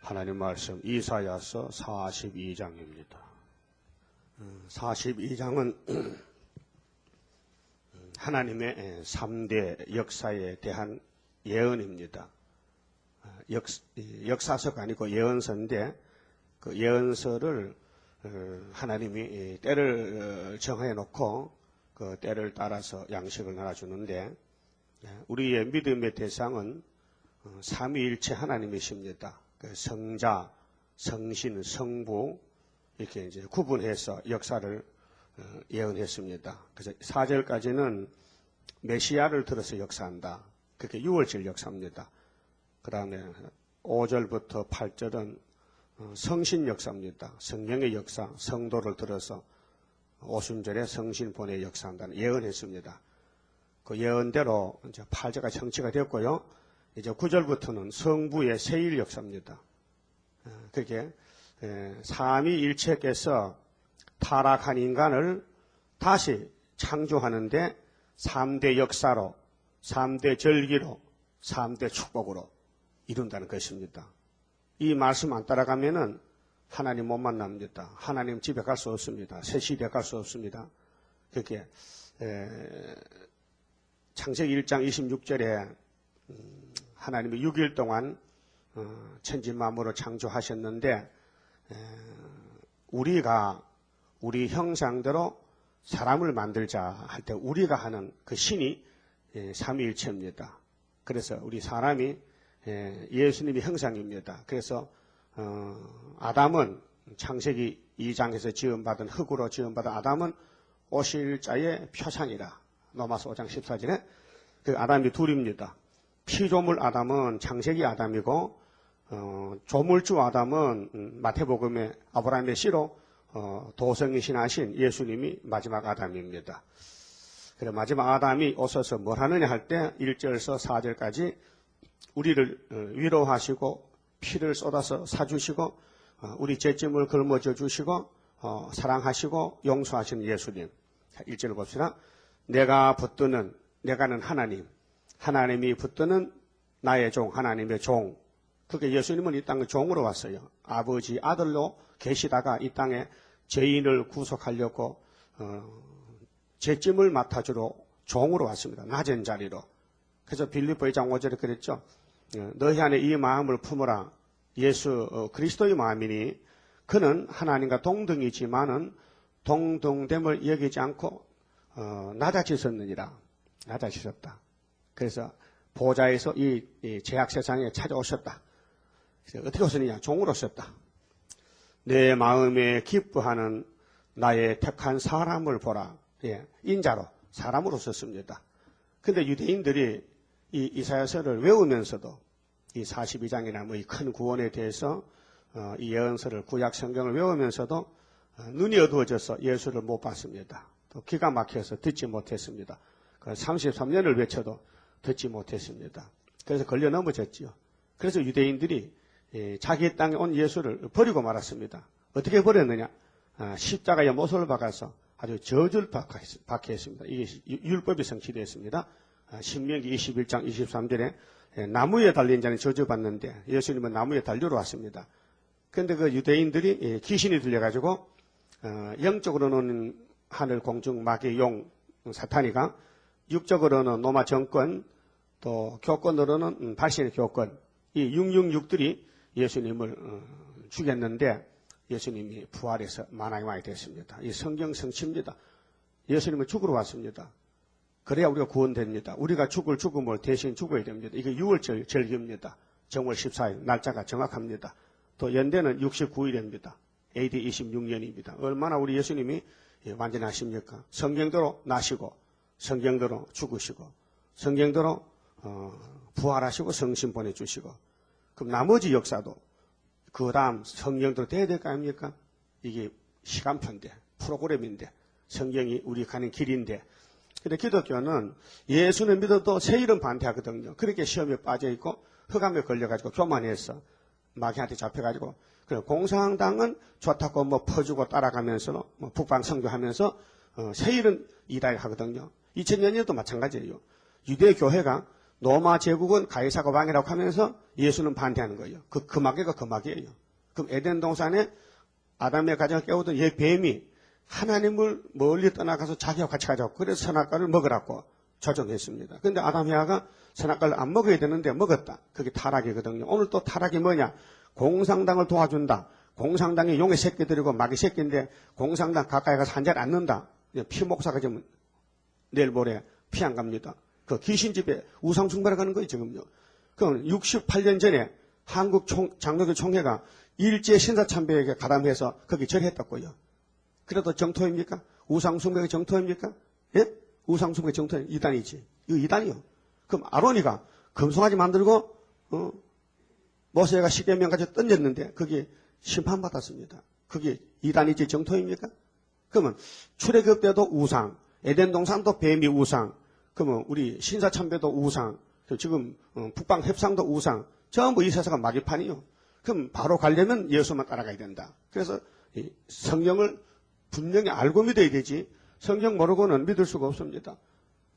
하나님 말씀 이사야서 42장입니다. 42장은 하나님의 3대 역사에 대한 예언입니다. 역사서가 아니고 예언서인데 그 예언서를 하나님이 때를 정해 놓고 그 때를 따라서 양식을 나눠주는데 우리의 믿음의 대상은 삼위일체 하나님이십니다. 그 성자, 성신, 성부 이렇게 이제 구분해서 역사를 예언했습니다. 그래서 4절까지는 메시아를 들어서 역사한다. 그게 6월절 역사입니다. 그 다음에 5절부터 8절은 성신 역사입니다. 성령의 역사, 성도를 들어서 오순절에 성신 보내 역사한다는 예언했습니다. 그 예언대로 이제 8절까지 성취가 됐고요. 이제 9절부터는 성부의 세일 역사입니다. 그게 삼위일체께서 타락한 인간을 다시 창조하는데 3대 역사로, 3대 절기로, 3대 축복으로 이룬다는 것입니다. 이 말씀 안 따라가면은 하나님 못 만납니다. 하나님 집에 갈 수 없습니다. 새 시대에 갈 수 없습니다. 그렇게 창세기 1장 26절에 하나님이 6일 동안 천지만물을 창조하셨는데 우리가 우리 형상대로 사람을 만들자 할 때 우리가 하는 그 신이 삼위일체입니다. 그래서 우리 사람이 예수님의 형상입니다. 그래서 아담은 창세기 2장에서 지음받은 흙으로 지음받은 아담은 오실 자의 표상이라. 로마서 5장 14절에 그 아담이 둘입니다. 피조물 아담은 창세기 아담이고 조물주 아담은 마태복음의 아브라함의 씨로 도성이신 하신 예수님이 마지막 아담입니다. 그래 마지막 아담이 오셔서 뭘 하느냐 할 때 1절에서 4절까지 우리를 위로하시고 피를 쏟아서 사주시고 우리 죄짐을 걸머져 주시고 사랑하시고 용서하시는 예수님. 1절을 봅시다. 내가 붙드는 내가는 하나님, 하나님이 붙드는 나의 종, 하나님의 종. 그게 예수님은 이 땅에 종으로 왔어요. 아버지 아들로 계시다가 이 땅에 죄인을 구속하려고 죄짐을 맡아주러 종으로 왔습니다. 낮은 자리로. 그래서 빌립보 2장 5절에 그랬죠. 너희 안에 이 마음을 품어라. 예수 그리스도의 마음이니 그는 하나님과 동등이지만은 동등됨을 여기지 않고 낮아지셨느니라. 낮아지셨다. 그래서 보좌에서 이 죄악 세상에 찾아오셨다. 그래서 어떻게 오셨느냐? 종으로 오셨다. 내 마음에 기뻐하는 나의 택한 사람을 보라. 인자로 사람으로 썼습니다. 근데 유대인들이 이 이사야서를 외우면서도 이 42장이나 뭐 이 큰 구원에 대해서 이 예언서를 구약 성경을 외우면서도 눈이 어두워져서 예수를 못 봤습니다. 또 기가 막혀서 듣지 못했습니다. 33년을 외쳐도 듣지 못했습니다. 그래서 걸려 넘어졌지요. 그래서 유대인들이 자기 땅에 온 예수를 버리고 말았습니다. 어떻게 버렸느냐? 십자가에 못을 박아서 아주 저주를 받게 했습니다. 이게 율법이 성취되었습니다. 신명기 21장 23절에 나무에 달린 자는 저주받는데 예수님은 나무에 달려러 왔습니다. 그런데 그 유대인들이 귀신이 들려가지고 영적으로는 하늘 공중 마귀 용 사탄이가 육적으로는 로마 정권 또 교권으로는 발신의 교권 이 666들이 예수님을 죽였는데 예수님이 부활해서 만왕이 됐습니다. 이 성경 성취입니다. 예수님은 죽으러 왔습니다. 그래야 우리가 구원됩니다. 우리가 죽을 죽음을 대신 죽어야 됩니다. 이게 6월절 절기입니다. 정월 14일 날짜가 정확합니다. 또 연대는 69일입니다. AD 26년입니다. 얼마나 우리 예수님이 완전하십니까? 성경대로 나시고 성경대로 죽으시고 성경대로 부활하시고 성신 보내주시고 그럼 나머지 역사도 그 다음 성경대로 돼야 될 거 아닙니까? 이게 시간표인데 프로그램인데 성경이 우리 가는 길인데 근데 기독교는 예수는 믿어도 새 이름 반대하거든요. 그렇게 시험에 빠져있고 흑암에 걸려가지고 교만해서 마귀한테 잡혀가지고 공산당은 좋다고 뭐 퍼주고 따라가면서 뭐 북방 선교하면서 새 이름 이다일 하거든요. 2000년에도 마찬가지예요. 유대교회가 로마 제국은 가이사가 왕이라고 하면서 예수는 반대하는 거예요. 그 금악이가 금악이에요. 그럼 에덴 동산에 아담의 가정을 깨우던 옛 뱀이 하나님을 멀리 떠나가서 자기와 같이 가자고 그래서 선악과를 먹으라고 조종했습니다. 그런데 아담 해아가 선악과를 안 먹어야 되는데 먹었다. 그게 타락이거든요. 오늘 또 타락이 뭐냐? 공산당을 도와준다. 공산당이 용의 새끼들이고 마귀 새끼인데 공산당 가까이 가서 한 자리 앉는다. 피목사가 지금 내일 모레 피 안 갑니다. 그 귀신집에 우상숭배를 가는 거예요, 지금요. 그럼 68년 전에 한국 장로교 총회가 일제 신사참배에게 가담해서 거기 절했다고요. 그래도 정토입니까? 우상숭배가 정토입니까? 예? 우상숭배가 정토 이단이지. 이거 이단이요. 그럼 아론이가 금송아지 만들고 모세가 십계명까지 던졌는데 그게 심판받았습니다. 그게 이단이지 정토입니까? 그러면 출애굽 때도 우상, 에덴 동산도 뱀이 우상, 그러면 우리 신사참배도 우상, 지금 북방 협상도 우상, 전부 이 세상은 마귀판이요. 그럼 바로 가려면 예수만 따라가야 된다. 그래서 성경을 분명히 알고 믿어야 되지 성경 모르고는 믿을 수가 없습니다.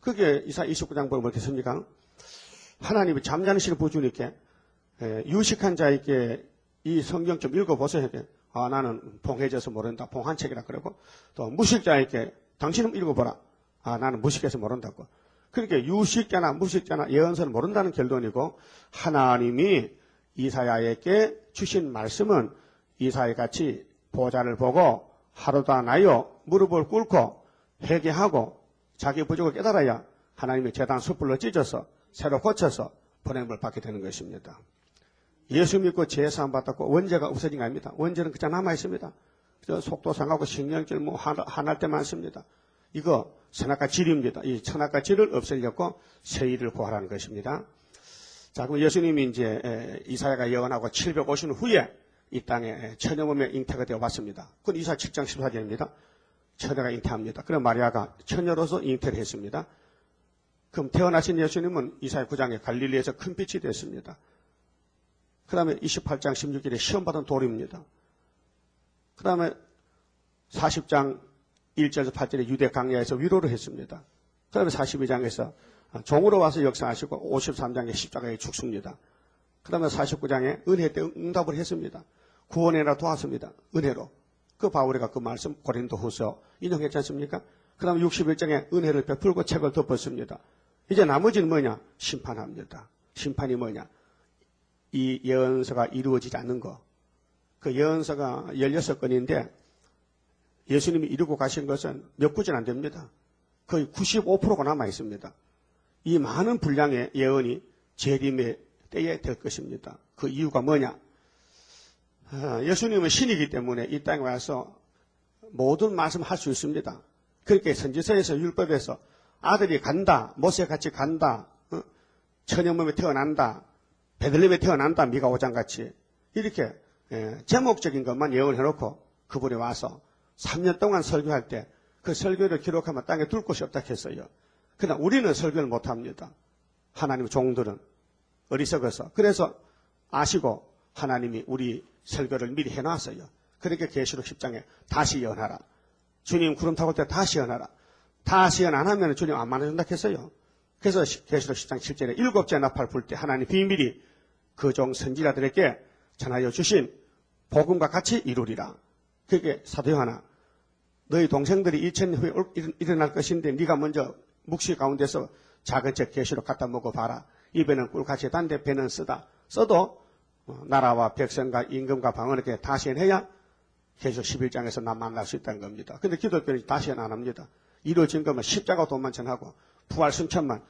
그게 이사야 29장 보면 어떻습니까? 하나님이 잠자는 시를 보여주니까 유식한 자에게 이 성경 좀 읽어보세요. 나는 봉해져서 모른다. 봉한 책이라 그러고 또 무식자에게 당신은 읽어보라. 나는 무식해서 모른다고. 그렇게 유식자나 무식자나 예언서를 모른다는 결론이고 하나님이 이사야에게 주신 말씀은 이사야같이 보좌를 보고 하루도 안 하여 무릎을 꿇고 회개하고 자기 부족을 깨달아야 하나님의 제단 숯불로 찢어서 새로 고쳐서 보냄을 받게 되는 것입니다. 예수 믿고 제사함 받았고 원죄가 없어진 거 아닙니다. 원죄는 그냥 남아있습니다. 속도 상하고 신경질 화날 때 많습니다. 이거 선악과 질입니다. 이 선악과 질을 없애려고 세일을 고하라는 것입니다. 자, 그럼 예수님이 이제 이사야가 예언하고 750년 후에 이 땅에 처녀몸에 잉태가 되어 왔습니다. 그건 이사야 7장 14절입니다. 처녀가 잉태합니다. 그럼 마리아가 처녀로서 잉태를 했습니다. 그럼 태어나신 예수님은 이사야 9장에 갈릴리에서 큰 빛이 됐습니다. 그 다음에 28장 16절에 시험받은 돌입니다. 그 다음에 40장 1절에서 8절에 유대 강야에서 위로를 했습니다. 그 다음에 42장에서 종으로 와서 역사하시고 53장에 십자가에 죽습니다. 그 다음에 49장에 은혜 때 응답을 했습니다. 구원해라 도왔습니다. 은혜로. 그 바울이가 그 말씀 고린도후서 인용했지 않습니까? 그 다음에 61장에 은혜를 베풀고 책을 덮었습니다. 이제 나머지는 뭐냐? 심판합니다. 심판이 뭐냐? 이 예언서가 이루어지지 않는 거. 그 예언서가 16건인데 예수님이 이루고 가신 것은 몇 구절 안 됩니다. 거의 95%가 남아 있습니다. 이 많은 분량의 예언이 재림의 때에 될 것입니다. 그 이유가 뭐냐? 예수님은 신이기 때문에 이 땅에 와서 모든 말씀을 할 수 있습니다. 그렇게 선지서에서 율법에서 아들이 간다, 모세같이 간다, 처녀몸에 태어난다, 베들레헴에 태어난다, 미가 5장같이 이렇게 제목적인 것만 예언해놓고 그분이 와서 3년 동안 설교할 때 그 설교를 기록하면 땅에 둘 곳이 없다 했어요. 그러나 우리는 설교를 못합니다. 하나님의 종들은 어리석어서. 그래서 아시고 하나님이 우리 설교를 미리 해놨어요. 그렇게 계시록 10장에 다시 예언하라. 주님 구름 타고 올 때 다시 예언하라. 다시 예언 안 하면 주님 안 만나준다 했어요. 그래서 계시록 10장 7절에 7째 나팔 불 때 하나님 비밀이 그 종 선지자들에게 전하여 주신 복음과 같이 이루리라. 그게 사도 요한아, 너희 동생들이 2000년 후에 일어날 것인데 네가 먼저 묵시 가운데서 작은 책 계시록 갖다 먹어봐라. 입에는 꿀같이 단데 배는 쓰다. 써도 나라와 백성과 임금과 방언에게 다시 해야 계속 11장에서 나 만날 수 있다는 겁니다. 근데 기독교는 다시 안 합니다. 이루어진 것만 십자가 돈만 전하고 부활 승천만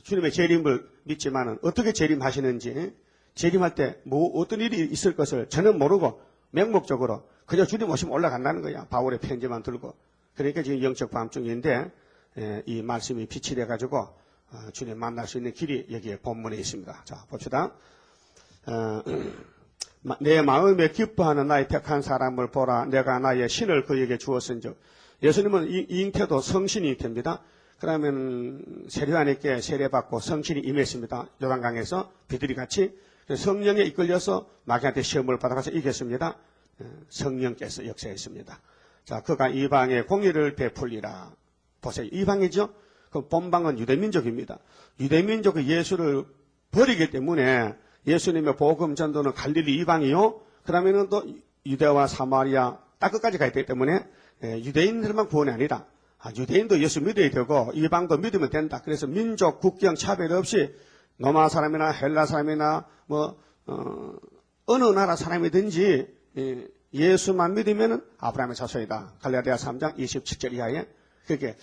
주님의 재림을 믿지만은 어떻게 재림하시는지 재림할 때 뭐 어떤 일이 있을 것을 전혀 모르고 맹목적으로 그저 주님 오시면 올라간다는 거야. 바울의 편지만 들고. 그러니까 지금 영적 밤중인데 이 말씀이 빛이 돼가지고 주님 만날 수 있는 길이 여기에 본문에 있습니다. 자, 봅시다. 내 마음에 기뻐하는 나의 택한 사람을 보라. 내가 나의 신을 그에게 주었은즉. 예수님은 이 잉태도 성신이 잉태입니다. 그러면 세례요한에게 세례받고 성신이 임했습니다. 요단강에서 비둘기같이 성령에 이끌려서 마귀한테 시험을 받아가서 이겼습니다. 성령께서 역사했습니다. 자, 그가 이방에 공의를 베풀리라. 보세요. 이방이죠? 그 본방은 유대민족입니다. 유대민족이 예수를 버리기 때문에 예수님의 복음 전도는 갈릴리 이방이요. 그러면은 또 유대와 사마리아 딱 끝까지 가야 되기 때문에 유대인들만 구원이 아니라 유대인도 예수 믿어야 되고 이방도 믿으면 된다. 그래서 민족, 국경 차별 없이 로마 사람이나 헬라 사람이나 어느 나라 사람이든지 예수만 믿으면 아브라함의 자손이다. 갈라디아 3장 27절 이하에 그렇게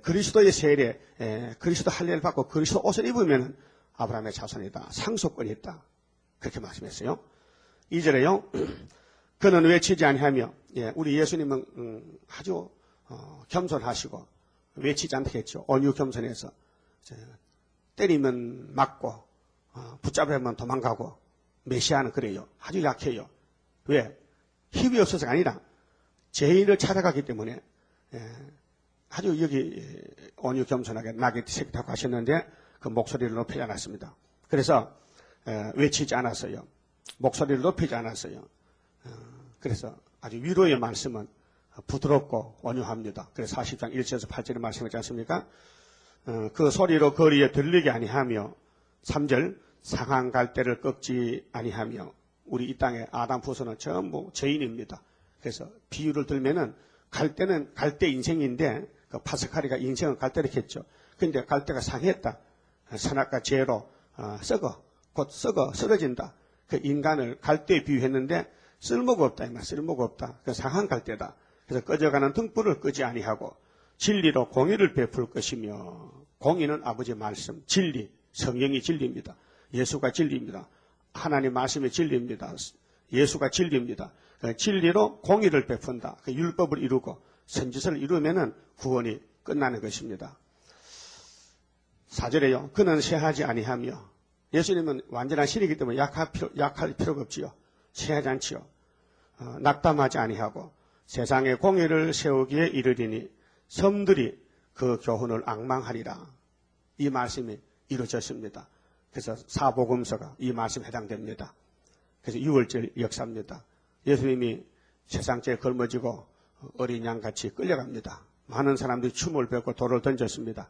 그리스도의 세례, 그리스도 할례를 받고 그리스도 옷을 입으면 아브라함의 자손이다. 상속권이 있다. 그렇게 말씀했어요. 2절에요. 그는 외치지 아니하며 우리 예수님은 아주 겸손하시고 외치지 않겠죠. 온유 겸손해서 때리면 맞고 붙잡으면 도망가고 메시아는 그래요. 아주 약해요. 왜? 힘이 없어서가 아니라 죄인을 찾아가기 때문에 아주 여기 온유 겸손하게 낙에 새기다고 하셨는데 그 목소리를 높이지 않았습니다. 그래서 외치지 않았어요. 목소리를 높이지 않았어요. 그래서 아주 위로의 말씀은 부드럽고 온유합니다. 그래서 40장 1절에서 8절에 말씀하지 않습니까? 그 소리로 거리에 들리게 아니하며 3절 상한 갈대를 꺾지 아니하며 우리 이 땅에 아담 후손은 전부 죄인입니다. 그래서 비유를 들면은 갈대는 갈대 인생인데 그 파스카리가 인생은 갈대를 했죠. 그런데 갈대가 상했다. 선악과 죄로 곧 썩어진다. 그 인간을 갈대에 비유했는데 쓸모가 없다. 이 말 쓸모가 없다. 그 상한 갈대다. 그래서 꺼져가는 등불을 끄지 아니하고 진리로 공의를 베풀 것이며 공의는 아버지 말씀, 진리, 성령이 진리입니다. 예수가 진리입니다. 하나님 말씀이 진리입니다. 예수가 진리입니다. 진리로 공의를 베푼다. 그 율법을 이루고 선지서를 이루면은 구원이 끝나는 것입니다. 4절에요. 그는 쇠하지 아니하며 예수님은 완전한 신이기 때문에 약할 필요가 없지요. 쇠하지 않지요. 낙담하지 아니하고 세상의 공의를 세우기에 이르리니 섬들이 그 교훈을 앙망하리라. 이 말씀이 이루어졌습니다. 그래서 사복음서가 이 말씀에 해당됩니다. 그래서 6월절 역사입니다. 예수님이 세상죄에 걸머지고 어린 양같이 끌려갑니다. 많은 사람들이 춤을 배우고 돌을 던졌습니다.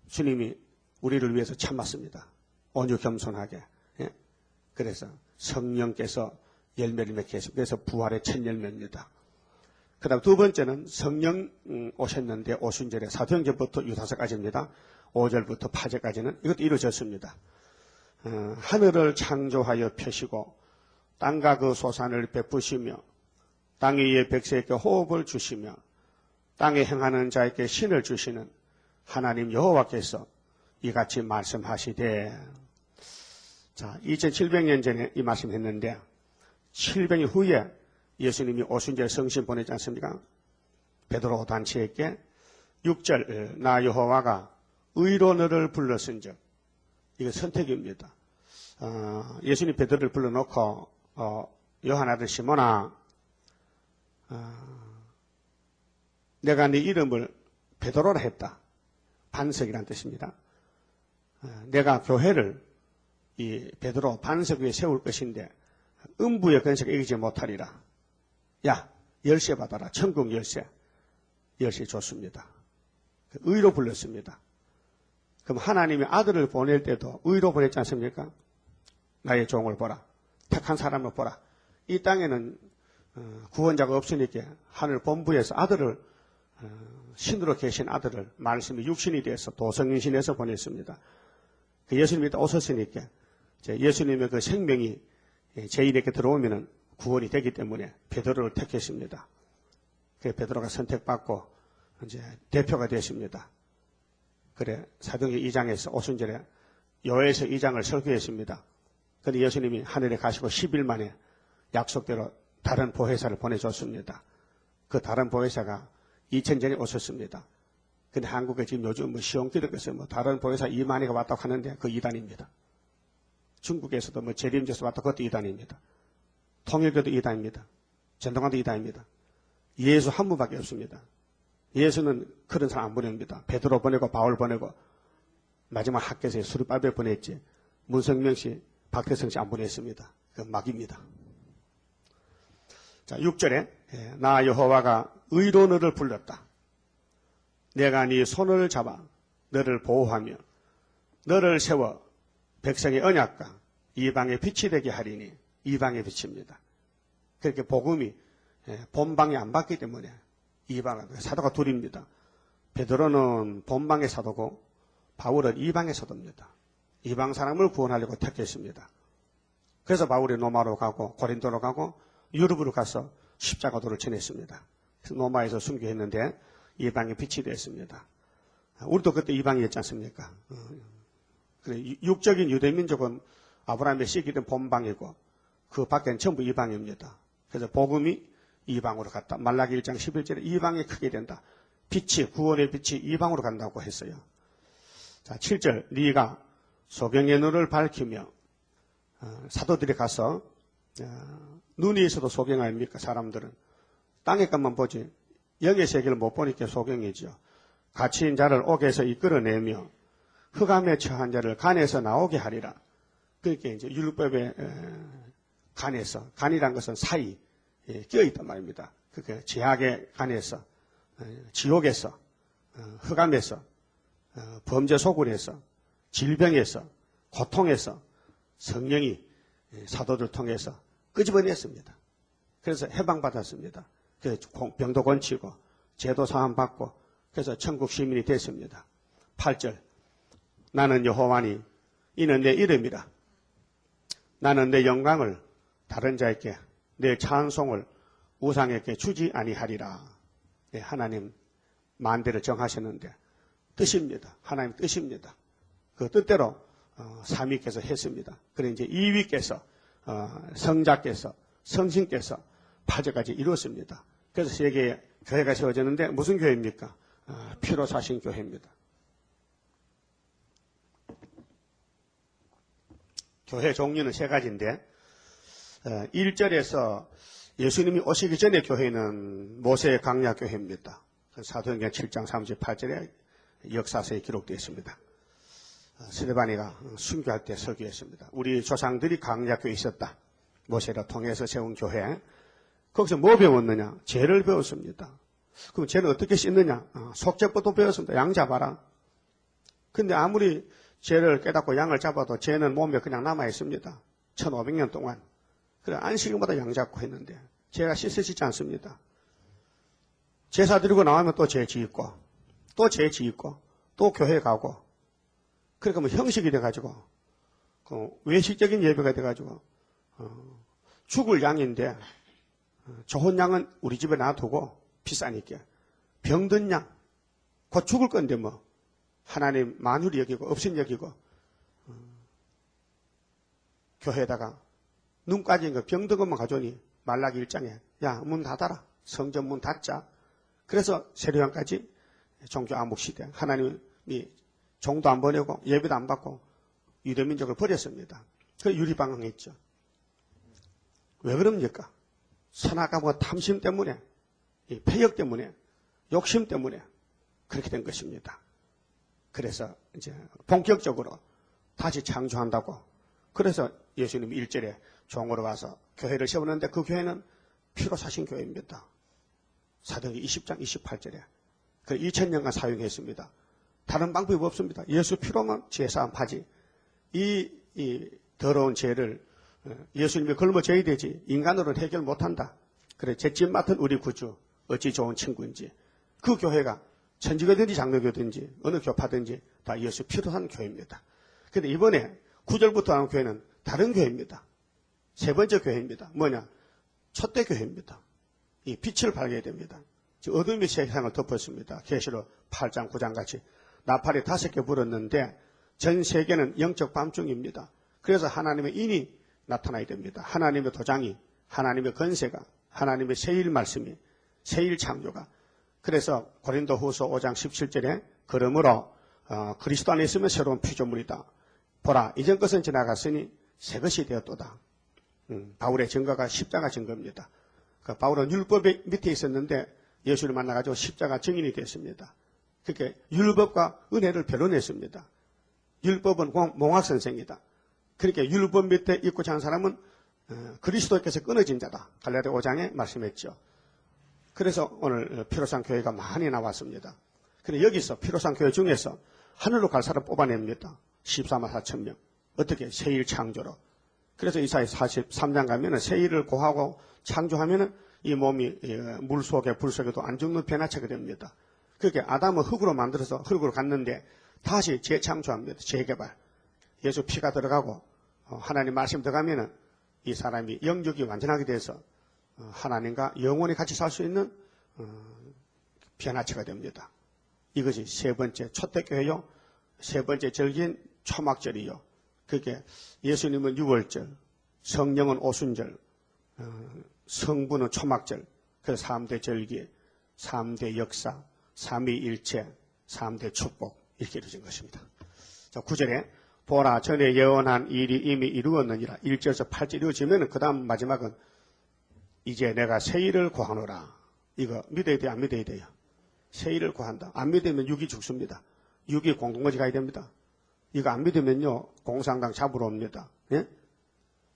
주님이 우리를 위해서 참았습니다. 온유 겸손하게. 그래서 성령께서 열매를 맺게 했습니다. 그래서 부활의 첫 열매입니다. 그 다음 두 번째는 성령 오셨는데 오순절에 사도행전부터 유다서까지입니다. 5절부터 8절까지는 이것도 이루어졌습니다. 하늘을 창조하여 펴시고 땅과 그 소산을 베푸시며 땅 위에 백성에게 호흡을 주시며 땅에 행하는 자에게 신을 주시는 하나님 여호와께서 이같이 말씀하시되 자 2700년 전에 이 말씀했는데 700년 후에 예수님이 오순절 성신 보내지 않습니까? 베드로 단체에게 6절 나 여호와가 의로 너를 불렀은즉 이거 선택입니다. 예수님 베드로를 불러놓고 요한 아들 시몬아 내가 네 이름을 베드로라 했다. 반석이란 뜻입니다. 내가 교회를 이 베드로 반석 위에 세울 것인데 음부의 권세가 이기지 못하리라. 야 열쇠 받아라. 천국 열쇠. 열쇠 줬습니다. 의로 불렀습니다. 그럼 하나님의 아들을 보낼 때도 의로 보냈지 않습니까? 나의 종을 보라. 택한 사람을 보라. 이 땅에는 구원자가 없으니까 하늘 본부에서 아들을 신으로 계신 아들을 말씀이 육신이 돼서 도성인신에서 보냈습니다. 그 예수님이 오셨으니까 예수님의 그 생명이 죄인에게 들어오면은 구원이 되기 때문에 베드로를 택했습니다. 그 베드로가 선택받고 이제 대표가 되었습니다. 그래 사도행전 2장에서 오순절에 요에서 2장을 설교했습니다. 그런데 예수님이 하늘에 가시고 10일 만에 약속대로 다른 보혜사를 보내줬습니다. 그 다른 보혜사가 2000전에 오셨습니다. 근데 한국에 지금 요즘 시온기독교에서 다른 보혜사 이만희가 왔다고 하는데 그 이단입니다. 중국에서도 재림제에서 왔다 그것도 이단입니다. 통일교도 이단입니다. 전통관도 이단입니다. 예수 한 분밖에 없습니다. 예수는 그런 사람 안 보냅니다. 베드로 보내고 바울 보내고 마지막 학교에서 수르바벨 보냈지 문성명 씨, 박태성 씨 안 보냈습니다. 그 막입니다. 자, 6절에 나 여호와가 의로 너를 불렀다. 내가 네 손을 잡아 너를 보호하며 너를 세워 백성의 언약과 이방의 빛이 되게 하리니. 이방의 빛입니다. 그렇게 복음이 본방에 안 받기 때문에 이방 사도가 둘입니다. 베드로는 본방의 사도고 바울은 이방의 사도입니다. 이방 사람을 구원하려고 택했습니다. 그래서 바울이 로마로 가고 고린도로 가고 유럽으로 가서 십자가도를 전했습니다. 그래서 로마에서 순교했는데 이방의 빛이 됐습니다. 우리도 그때 이방이었지 않습니까? 육적인 유대민족은 아브라함의 씨기는 본방이고 그 밖에는 전부 이방입니다. 그래서 복음이 이방으로 갔다. 말라기 1장 11절에 이방이 크게 된다. 빛이, 구원의 빛이 이방으로 간다고 했어요. 자, 7절. 네가 소경의 눈을 밝히며 사도들이 가서 눈이 있어도 소경 아닙니까? 사람들은 땅의 것만 보지 영의 세계를 못 보니까 소경이죠. 갇힌 자를 옥에서 이끌어내며 흑암에 처한 자를 간에서 나오게 하리라. 그러니까 이제 율법의 간에서, 간이란 것은 사이 껴있단 말입니다. 그러니까 제약의 간에서, 지옥에서, 흑암에서, 범죄 소굴에서, 질병에서, 고통에서 성령이 사도들 통해서 끄집어냈습니다. 그래서 해방받았습니다. 그래서 병도 고치고 제도 사함 받고 그래서 천국 시민이 됐습니다. 8절. 나는 여호와니 이는 내 이름이라. 나는 내 영광을 다른 자에게 내 찬송을 우상에게 주지 아니하리라. 네, 하나님 만대를 정하셨는데 뜻입니다. 하나님 뜻입니다. 그 뜻대로 삼위께서 했습니다. 그래 이제 이위께서 성자께서 성신께서 8절까지 이루었습니다. 그래서 세계에 교회가 세워졌는데 무슨 교회입니까? 피로 사신 교회입니다. 교회 종류는 세 가지인데 1절에서 예수님이 오시기 전에 교회는 모세의 강약 교회입니다. 사도행전 7장 38절에 역사서에 기록되어 있습니다. 스데반이가 순교할 때 설교했습니다. 우리 조상들이 강약교에 있었다. 모세를 통해서 세운 교회. 거기서 뭐 배웠느냐? 죄를 배웠습니다. 그럼 죄는 어떻게 씻느냐? 속죄법도 배웠습니다. 양 잡아라. 근데 아무리 죄를 깨닫고 양을 잡아도 죄는 몸에 그냥 남아있습니다. 1500년 동안. 그래 안식일마다 양 잡고 했는데 죄가 씻어지지 않습니다. 제사 드리고 나오면 또 죄 짓고 또 죄 짓고 또 교회 가고 그러니까 뭐 형식이 돼가지고 외식적인 예배가 돼가지고 죽을 양인데 좋은 양은 우리 집에 놔두고 비싸니까 병든 양 곧 죽을 건데 뭐 하나님 만유리 여기고 없인 여기고 교회에다가 눈 까진 거 병든 것만 가져오니 말라기 1장에 야 문 닫아라. 성전 문 닫자. 그래서 세례요한까지 종교 암묵 시대 하나님이 종도 안 보내고 예배도 안 받고 유대민족을 버렸습니다. 그 유리방황했죠. 왜 그럽니까? 선악과뭐 탐심 때문에 폐역 때문에 욕심 때문에 그렇게 된 것입니다. 그래서 이제 본격적으로 다시 창조한다고 그래서 예수님이 1절에 종으로 와서 교회를 세우는데 그 교회는 피로 사신 교회입니다. 사도행전 20장 28절에 그 2000년간 사용했습니다. 다른 방법이 없습니다. 예수 피로만 죄사함 하지. 이 더러운 죄를 예수님이 걸머져야 되지. 인간으로는 해결 못한다. 그래 죄짐 맡은 우리 구주 어찌 좋은 친구인지. 그 교회가 천주교든지 장로교든지 어느 교파든지 다 예수 피로 산 교회입니다. 그런데 이번에 9절부터 하는 교회는 다른 교회입니다. 세 번째 교회입니다. 뭐냐? 첫대 교회입니다. 이 빛을 발견해야 됩니다. 어둠이 세상을 덮었습니다. 계시록 8장 9장 같이 나팔이 5개 불었는데 전 세계는 영적 밤중입니다. 그래서 하나님의 인이 나타나야 됩니다. 하나님의 도장이, 하나님의 건세가, 하나님의 세일 말씀이, 세일 창조가. 그래서 고린도 후서 5장 17절에 그러므로 그리스도 안에 있으면 새로운 피조물이다. 보라 이전 것은 지나갔으니 새 것이 되었도다. 바울의 증거가 십자가 증거입니다. 그 바울은 율법의 밑에 있었는데 예수를 만나가지고 십자가 증인이 됐습니다. 그렇게 율법과 은혜를 변론했습니다. 율법은 몽학선생이다. 그렇게 율법 밑에 있고 자는 사람은 그리스도께서 끊어진 자다. 갈라디아 5장에 말씀했죠. 그래서 오늘 피로산 교회가 많이 나왔습니다. 그런데 여기서 피로산 교회 중에서 하늘로 갈 사람 뽑아냅니다. 14만 4천 명. 어떻게? 세일 창조로. 그래서 이사야 43장 가면은 세일을 고하고 창조하면은 이 몸이 물 속에 불 속에도 안 죽는 변화체가 됩니다. 그렇게 아담은 흙으로 만들어서 흙으로 갔는데 다시 재창조합니다. 재개발. 예수 피가 들어가고 하나님 말씀 들어가면은 이 사람이 영적이 완전하게 돼서 하나님과 영원히 같이 살 수 있는 변화체가 됩니다. 이것이 세 번째 초대교회요. 세 번째 절기인 초막절이요. 그게 예수님은 6월절, 성령은 오순절, 성부는 초막절, 그 3대 절기, 3대 역사, 삼위일체, 3대 축복 이렇게 이루어진 것입니다. 자, 9절에 보라 전에 예언한 일이 이미 이루었느니라. 1절에서 8절 이루어지면 그 다음 마지막은 이제 내가 새 일을 구하노라. 이거 믿어야 돼요? 안 믿어야 돼요? 새 일을 구한다. 안 믿으면 육이 죽습니다. 육이 공동거지 가야 됩니다. 이거 안 믿으면요 공산당 잡으러 옵니다. 예?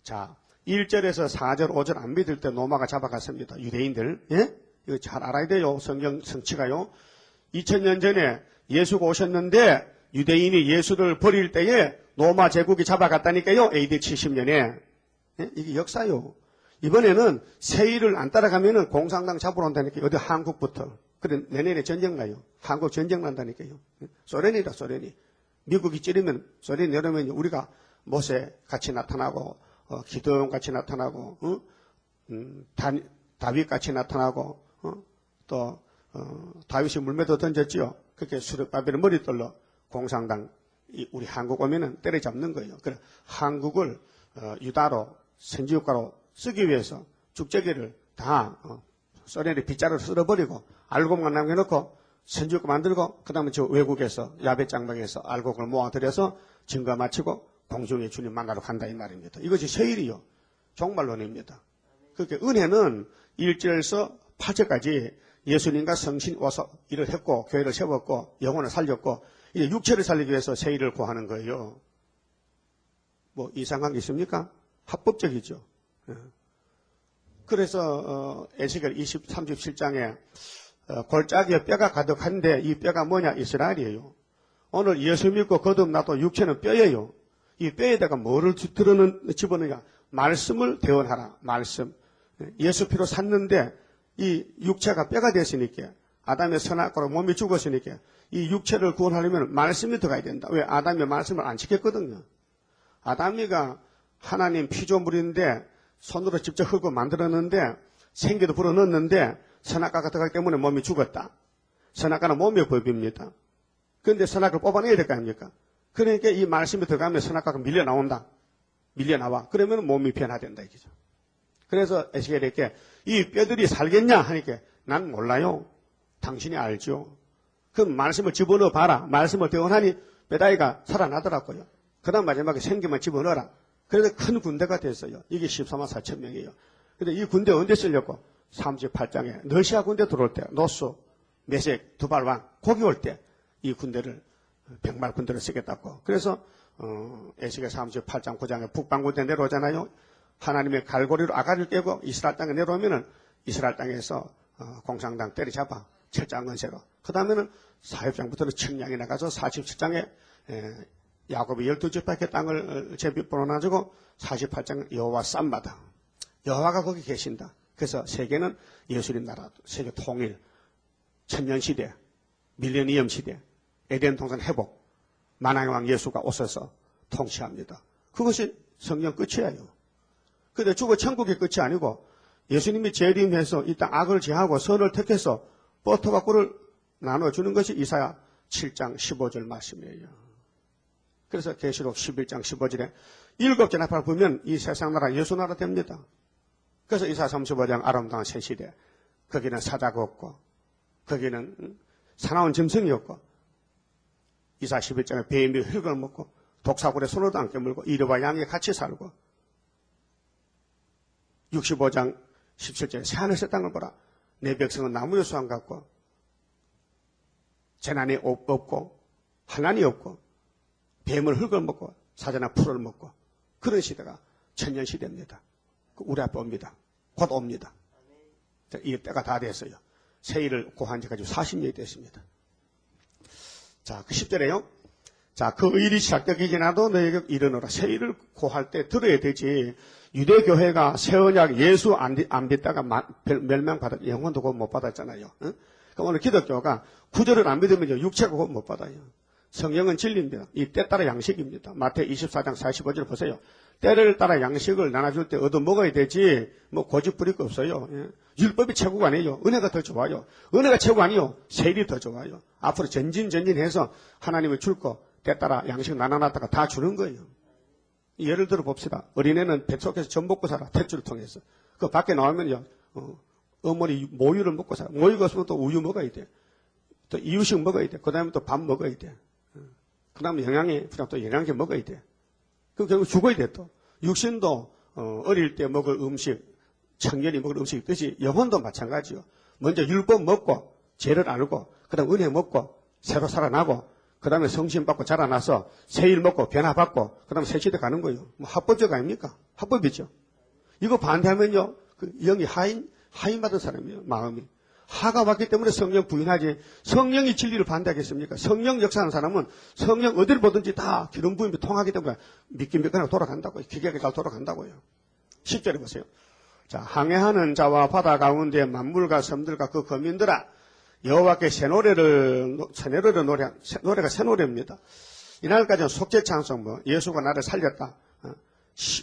자, 1절에서 4절, 5절 안 믿을 때 로마가 잡아갔습니다. 유대인들. 예? 이거 잘 알아야 돼요. 성경 성취가요. 2000년 전에 예수가 오셨는데 유대인이 예수를 버릴 때에 로마 제국이 잡아갔다니까요. AD 70년에. 예? 이게 역사요. 이번에는 새 일을 안 따라가면은 공산당 잡으러 온다니까요. 어디 한국부터. 그래 내년에 전쟁 나요. 한국 전쟁 난다니까요. 소련이다 소련이. 미국이 찌르면 소련이 내려면 우리가 모세 같이 나타나고 기도원 같이 나타나고 다윗 같이 나타나고 또 다윗이 물매도 던졌지요. 그렇게 수르바벨의 머리떨로 공산당 우리 한국 오면은 때려잡는 거예요. 그래 한국을 유다로 선지국가로 쓰기 위해서 죽제기를 다 소련의 빗자루로 쓸어버리고 알곡만 남겨놓고 선지국가 만들고 그 다음에 저 외국에서 야베장막에서 알곡을 모아들여서 증거 마치고 공중의 주님 만나러 간다 이 말입니다. 이것이 세일이요. 종말론입니다. 그렇게 은혜는 1절에서 8절까지 예수님과 성신 와서 일을 했고 교회를 세웠고 영혼을 살렸고 이제 육체를 살리기 위해서 세일을 구하는 거예요. 뭐 이상한 게 있습니까? 합법적이죠. 그래서 에스겔 37장에 골짜기에 뼈가 가득한데 이 뼈가 뭐냐? 이스라엘이에요. 오늘 예수 믿고 거듭나도 육체는 뼈예요. 이 뼈에다가 뭐를 집어넣느냐? 말씀을 대언하라. 말씀. 예수 피로 샀는데 이 육체가 뼈가 됐으니까 아담의 선악과로 몸이 죽었으니까 이 육체를 구원하려면 말씀이 들어가야 된다. 왜? 아담의 말씀을 안 지켰거든요. 아담이가 하나님 피조물인데 손으로 직접 흙을 만들었는데 생기도 불어넣었는데 선악과가 들어가기 때문에 몸이 죽었다. 선악과는 몸의 법입니다. 그런데 선악과를 뽑아내야 될 거 아닙니까? 그러니까 이 말씀이 들어가면 선악과가 밀려 나온다. 밀려 나와. 그러면 몸이 변화된다 이거죠. 그래서 에스겔에게 이 뼈들이 살겠냐 하니까 난 몰라요. 당신이 알죠. 그럼 말씀을 집어넣어 봐라. 말씀을 대언하니 뼈다귀가 살아나더라고요. 그 다음 마지막에 생기만 집어넣어라. 그래서 큰 군대가 됐어요. 이게 14만 4천 명이에요. 근데 이 군대 언제 쓰려고? 38장에 러시아 군대 들어올 때 노수, 메색, 두발왕 거기 올 때 이 군대를 백말 군대를 쓰겠다고. 그래서 에스겔 38장 9장에 북방군대 내려오잖아요. 하나님의 갈고리로 아가를 깨고 이스라엘 땅에 내려오면은 이스라엘 땅에서 공산당 때려잡아 철장건세로. 그 다음에는 40장부터는 측량이 나가서 47장에 야곱이 12지파의 땅을 제비보로 놔주고 48장 여호와 쌈마다 여호와가 거기 계신다. 그래서 세계는 예수님 나라, 세계 통일, 천년시대, 밀레니엄 시대, 에덴 동산 회복, 만왕의 왕 예수가 오셔서 통치합니다. 그것이 성경 끝이에요. 그런데 죽어 천국이 끝이 아니고 예수님이 재림해서 이 땅 악을 제하고 선을 택해서 버터와 꿀을 나눠주는 것이 이사야 7장 15절 말씀이에요. 그래서 계시록 11장 15절에 7째 나팔을 불면 이 세상 나라 예수 나라 됩니다. 그래서 이사야 35장 아름다운 새 시대. 거기는 사자가 없고 거기는 사나운 짐승이 없고 이사야 11장에 뱀이 흙을 먹고 독사굴에 손으로도 안 깨물고 이리와 양이 같이 살고 65장 17절에 새하늘새 땅을 보라. 내 백성은 나무의 수완 같고 재난이 없고 환난이 없고 뱀을 흙을 먹고 사자나 풀을 먹고 그런 시대가 천년시대입니다. 우리 앞에 옵니다. 곧 옵니다. 이 때가 다 됐어요. 새 일을 고한 지까지 40년이 됐습니다. 자, 그 10절에요. 자, 그 일이 시작되기 전에도 너에게 이르노라. 새 일을 고할 때 들어야 되지. 유대교회가 새 언약 예수 안 믿다가 멸망받아, 영혼도 곧 못 받았잖아요. 응? 그러니까 오늘 기독교가 구절을 안 믿으면 육체가 곧 못 받아요. 성령은 진리입니다. 이 때 따라 양식입니다. 마태 24장 45절 보세요. 때를 따라 양식을 나눠줄 때 얻어먹어야 되지 뭐 고집 부릴 거 없어요. 예. 율법이 최고가 아니에요. 은혜가 더 좋아요. 은혜가 최고 아니요. 세일이 더 좋아요. 앞으로 전진해서 하나님을 줄 거 때 따라 양식 나눠놨다가 다 주는 거예요. 예를 들어 봅시다. 어린애는 뱃속에서 젖 먹고 살아. 탯줄을 통해서. 그 밖에 나오면요. 어머니 모유를 먹고 살아. 모유가 없으면 또 우유 먹어야 돼. 또 이유식 먹어야 돼. 그 다음에 또 밥 먹어야 돼. 그 다음에 또 영양제 먹어야 돼. 그럼 결국 죽어야 돼 또. 육신도 어릴 때 먹을 음식, 청년이 먹을 음식 있듯이 영혼도 마찬가지요. 먼저 율법 먹고 죄를 알고 그 다음 은혜 먹고 새로 살아나고 그 다음에 성신 받고 자라나서 새 일 먹고 변화받고 그 다음에 새 시대 가는 거예요. 뭐 합법적 아닙니까? 합법이죠. 이거 반대하면요. 그 영이 하인 받은 사람이에요. 마음이. 하가 왔기 때문에 성령 부인하지 성령이 진리를 반대하겠습니까? 성령 역사하는 사람은 성령 어디를 보든지 다 기름 부임이 통하기 때문에 믿긴 믿거나 돌아간다고요. 기계가 잘 돌아간다고요. 10절에 보세요. 자, 항해하는 자와 바다 가운데 만물과 섬들과 그 거민들아 여호와께 새 노래가 새 노래입니다. 이날까지는 속죄 찬송 예수가 나를 살렸다.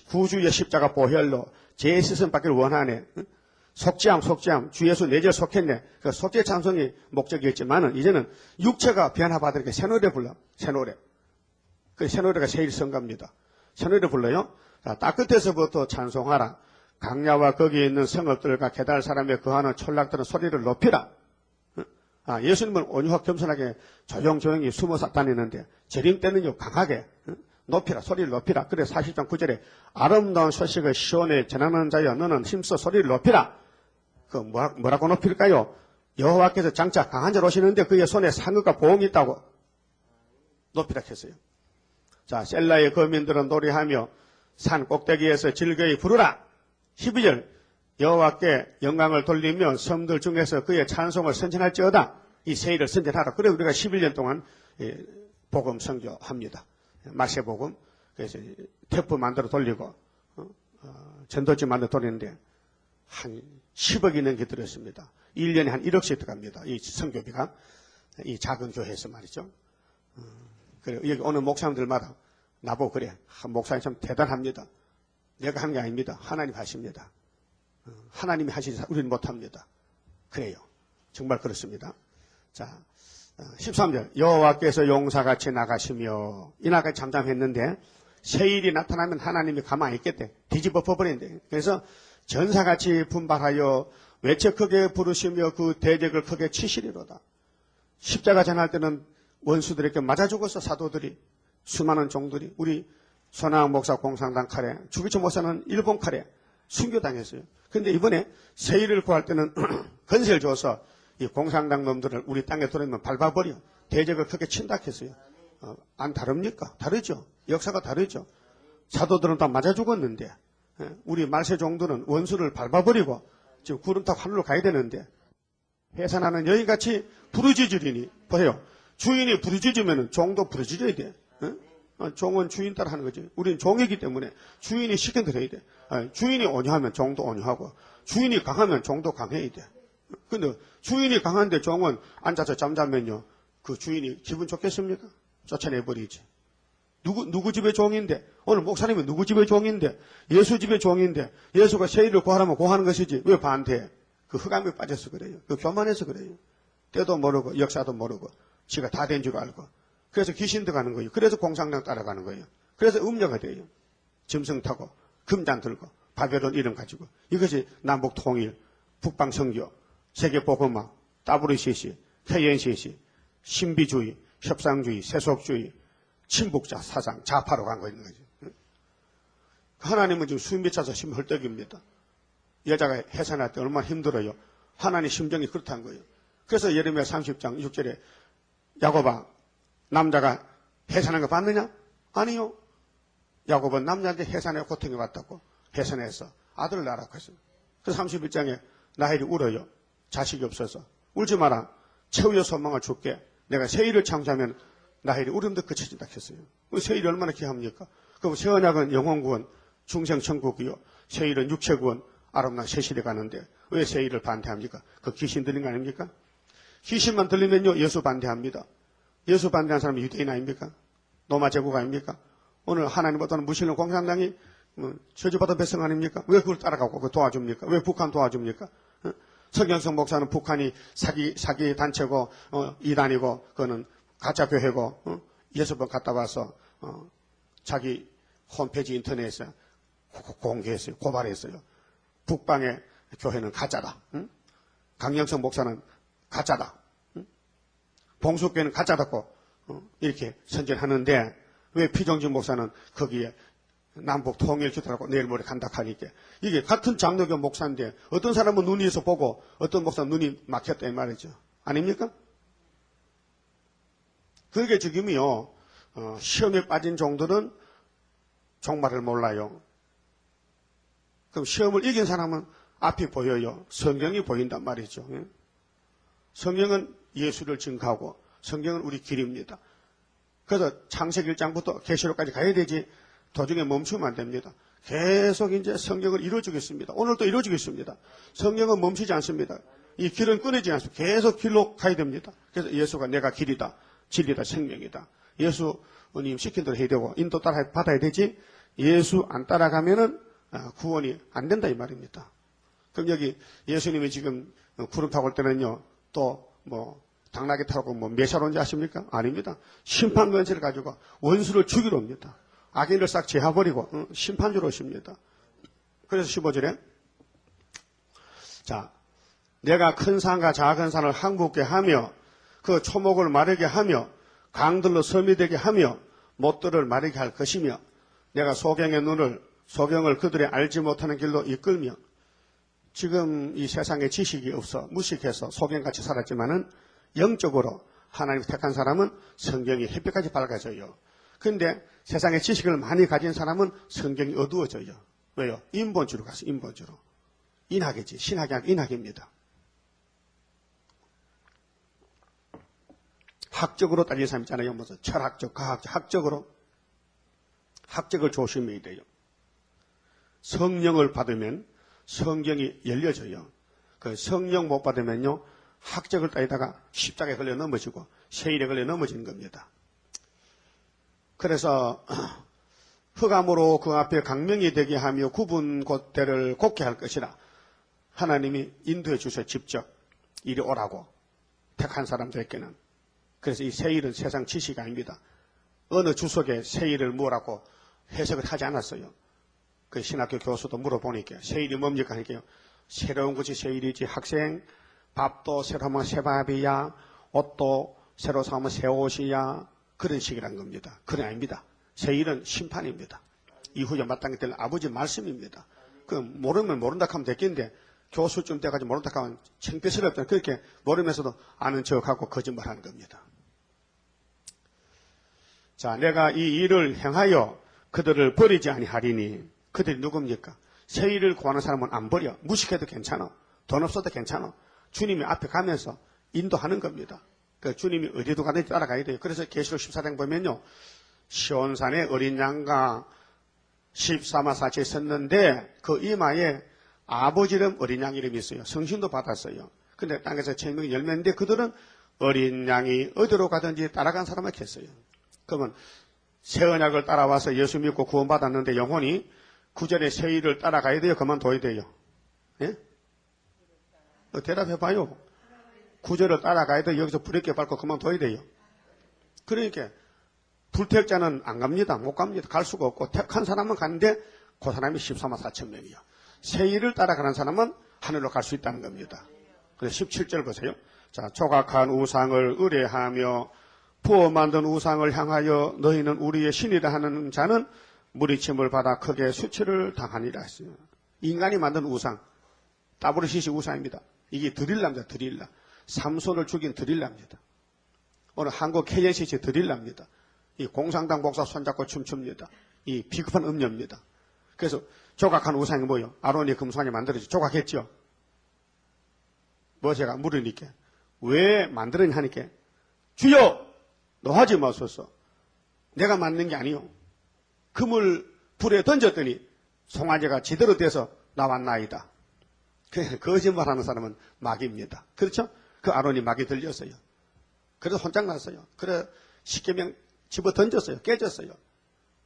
구주의 십자가 보혈로 죄 씻음 받기를 원하네. 속죄함 주 예수 내 죄 속했네. 그 속죄 찬송이 목적이었지만은 이제는 육체가 변화받으니까 새 노래 불러. 새 노래. 그 새 노래가 세일 성가입니다. 새 노래 불러요. 자, 딱 끝에서부터 찬송하라. 강야와 거기에 있는 성읍들과 게달 사람의 거하는 촌락들은 소리를 높이라. 예수님은 온유하고 겸손하게 조용히 숨어서 다니는데 재림 때는요 강하게 높이라 소리를 높이라. 그래 40장 9절에 아름다운 소식을 시온에 전하는 자여 너는 힘써 소리를 높이라. 그 뭐라고 높일까요? 여호와께서 장차 강한 자로 오시는데 그의 손에 상급과 보험이 있다고 높이라 했어요. 자, 셀라의 거민들은 노래하며 산 꼭대기에서 즐거이 부르라. 12절 여호와께 영광을 돌리며 섬들 중에서 그의 찬송을 선전할지어다. 이 세일을 선전하라. 그래 우리가 11년 동안 복음 선교합니다. 마세복음. 그래서 테프 만들어 돌리고 전도지 만들어 돌리는데 한 10억이 넘게 들었습니다. 1년에 한 1억씩 들어갑니다. 이 선교비가. 이 작은 교회에서 말이죠. 그래 여기 오는 목사님들마다 나보고 그래. 목사님 참 대단합니다. 내가 하는 게 아닙니다. 하나님 하십니다. 하나님이 하시지 우리는 못합니다. 그래요. 정말 그렇습니다. 자, 13절 여호와께서 용사같이 나가시며 이날까지 잠잠했는데 새 일이 나타나면 하나님이 가만히 있겠대. 뒤집어 버린대. 그래서 전사같이 분발하여 외쳐 크게 부르시며 그 대적을 크게 치시리로다. 십자가 전할 때는 원수들에게 맞아 죽었어. 사도들이 수많은 종들이 우리 손아영 목사 공산당 칼에 주기초 목사는 일본 칼에 순교당했어요. 근데 이번에 새 일을 구할 때는 건세를 줘서 이 공산당 놈들을 우리 땅에 들어오면 밟아버려. 대적을 크게 친다 했어요. 안 다릅니까? 다르죠. 역사가 다르죠. 사도들은 다 맞아 죽었는데 우리 말세종들은 원수를 밟아버리고 지금 구름 타고 하늘로 가야 되는데 해산하는 여인같이 부르짖으리니 보세요. 주인이 부르짖으면 종도 부르짖어야 돼. 종은 주인 따라 하는 거지. 우리는 종이기 때문에 주인이 시킨 대로 해야 돼. 주인이 온유하면 종도 온유하고 주인이 강하면 종도 강해야 돼. 근데 주인이 강한데 종은 앉아서 잠자면요. 그 주인이 기분 좋겠습니까? 쫓아내버리지. 누구 집의 종인데 오늘 목사님은 누구 집의 종인데 예수 집의 종인데 예수가 새 일을 구하라면 구하는 것이지 왜 반대해? 그 흑암에 빠져서 그래요. 그 교만해서 그래요. 때도 모르고 역사도 모르고 지가 다 된 줄 알고 그래서 귀신 들어가는 거예요. 그래서 공산당 따라가는 거예요. 그래서 음녀가 돼요. 짐승 타고 금잔 들고 바벨론 이름 가지고 이것이 남북 통일, 북방 선교, 세계 복음화, WCC, KNCC, 신비주의, 협상주의, 세속주의, 친북자 사상, 좌파로 간 거 있는 거죠. 하나님은 지금 숨이 차서 심 헐떡입니다. 여자가 해산할 때 얼마나 힘들어요. 하나님 심정이 그렇다는 거예요. 그래서 예레미야 30장 6절에 야곱아 남자가 해산한 거 봤느냐? 아니요. 야곱은 남자한테 해산의 고통이 왔다고 해산해서 아들을 낳으라고 했어요. 그래서 31장에 라헬이 울어요. 자식이 없어서. 울지 마라. 최후의 소망을 줄게. 내가 새 일을 창조하면 나일이 우림도 그쳐진다 했어요. 세일이 얼마나 귀합니까? 그럼 새 언약은 영혼구원, 중생천국이요. 세일은 육체구원, 아름다운 세실에 가는데 왜 세일을 반대합니까? 그 귀신 들린 거 아닙니까? 귀신만 들리면요, 예수 반대합니다. 예수 반대하는 사람이 유대인 아닙니까? 로마 제국 아닙니까? 오늘 하나님보다는 무신론 공산당이 저주받은 백성 아닙니까? 왜 그걸 따라가고 그걸 도와줍니까? 왜 북한 도와줍니까? 서경석 목사는 북한이 사기 단체고 이단이고 그거는 가짜 교회고 예수번 갔다 와서 자기 홈페이지 인터넷에 공개했어요. 고발했어요. 북방의 교회는 가짜다. 강영석 목사는 가짜다. 봉수교회는 가짜다고 이렇게 선전하는데 왜 피정진 목사는 거기에 남북 통일 기도라고 내일 모레 간다 하니까 이게 같은 장로교 목사인데 어떤 사람은 눈이 있어 보고 어떤 목사는 눈이 막혔다 이 말이죠. 아닙니까? 그게 지금이요. 시험에 빠진 종들은 종말을 몰라요. 그럼 시험을 이긴 사람은 앞이 보여요. 성경이 보인단 말이죠. 성경은 예수를 증거하고 성경은 우리 길입니다. 그래서 창세기 1장부터 계시록까지 가야 되지 도중에 멈추면 안 됩니다. 계속 이제 성경을 이루어주겠습니다. 오늘도 이루어주겠습니다. 성경은 멈추지 않습니다. 이 길은 끊이지 않습니다. 계속 길로 가야 됩니다. 그래서 예수가 내가 길이다, 진리다, 생명이다. 예수님 시킨 대로 해야 되고 인도 따라 받아야 되지 예수 안 따라가면은 구원이 안 된다 이 말입니다. 그럼 여기 예수님이 지금 구름 타고 올 때는요 또 당나귀 타고 메시아로 온지 아십니까? 아닙니다. 심판 권세를 가지고 원수를 죽이러 옵니다. 악인을 싹 제하버리고 심판주로 오십니다. 그래서 15절에 자 내가 큰 산과 작은 산을 항복게 하며 그 초목을 마르게 하며 강들로 섬이 되게 하며 못들을 마르게 할 것이며 내가 소경을 그들의 알지 못하는 길로 이끌며 지금 이 세상에 지식이 없어 무식해서 소경같이 살았지만은 영적으로 하나님 택한 사람은 성경이 햇빛까지 밝아져요. 그런데 세상에 지식을 많이 가진 사람은 성경이 어두워져요. 왜요? 인본주로 가서 인본주로. 인학이지. 신학이 아니라 인학입니다. 학적으로 따지는 사람 있잖아요. 무슨 철학적, 과학적, 학적으로. 학적을 조심해야 돼요. 성령을 받으면 성경이 열려져요. 그 성령 못 받으면요. 학적을 따지다가 십자가에 걸려 넘어지고 세일에 걸려 넘어지는 겁니다. 그래서 흑암으로 그 앞에 강명이 되게 하며 굽은 곳대를 곱게 할 것이라 하나님이 인도해 주셔 직접 이리 오라고 택한 사람들에게는. 그래서 이 세일은 세상 지식이 아닙니다. 어느 주석에 세일을 뭐라고 해석을 하지 않았어요. 그 신학교 교수도 물어보니까 세일이 뭡니까 하니까요. 새로운 것이 세일이지 학생 밥도 새로 하면 새밥이야 옷도 새로 사면 새옷이야 그런 식이란 겁니다. 그건 아닙니다. 세일은 심판입니다. 이후에 마땅히 될 아버지 말씀입니다. 그 모르면 모른다 하면 됐겠는데 교수쯤 돼가지고 모른다 하면 창피스럽다. 그렇게 모르면서도 아는 척하고 거짓말하는 겁니다. 자, 내가 이 일을 행하여 그들을 버리지 아니하리니 그들이 누굽니까? 세일을 구하는 사람은 안 버려. 무식해도 괜찮아. 돈 없어도 괜찮아. 주님이 앞에 가면서 인도하는 겁니다. 그 주님이 어디도 가든지 따라가야 돼요. 그래서 계시록 14장 보면요. 시온산에 어린 양과 14마사치에 섰는데 그 이마에 아버지 이름 어린 양 이름이 있어요. 성신도 받았어요. 근데 땅에서 천명이 열매인데 그들은 어린 양이 어디로 가든지 따라간 사람을 했어요. 그러면 새 언약을 따라와서 예수 믿고 구원받았는데 영혼이 구절의 세일을 따라가야 돼요? 그만둬야 돼요? 예? 대답해봐요. 구절을 따라가야 돼요? 여기서 브레이크 밟고 그만둬야 돼요? 그러니까 불택자는 안 갑니다. 못 갑니다. 갈 수가 없고 택한 사람은 가는데 그 사람이 14만 4천 명이요. 세일을 따라가는 사람은 하늘로 갈 수 있다는 겁니다. 그래서 17절 보세요. 자, 조각한 우상을 의뢰하며 부어 만든 우상을 향하여 너희는 우리의 신이라 하는 자는 무리침을 받아 크게 수치를 당하니라 했어요. 인간이 만든 우상, 따브르시시 우상입니다. 이게 드릴라입니다. 드릴라. 삼손을 죽인 드릴라입니다. 오늘 한국 KNCC 드릴라입니다. 이 공산당 목사 손잡고 춤춥니다. 이 비겁한 음녀입니다. 그래서 조각한 우상이 뭐예요? 아론이 금송아지 만들어지 조각했죠. 뭐 제가 물으니까 왜 만들었냐 하니까 주여 노하지 마소서. 내가 맞는 게 아니요. 금을 불에 던졌더니 송아지가 제대로 돼서 나왔나이다. 거짓말하는 사람은 마귀입니다. 그렇죠? 그 아론이 마귀 들렸어요. 그래서 혼짝 났어요. 그래 십계명 집어 던졌어요. 깨졌어요.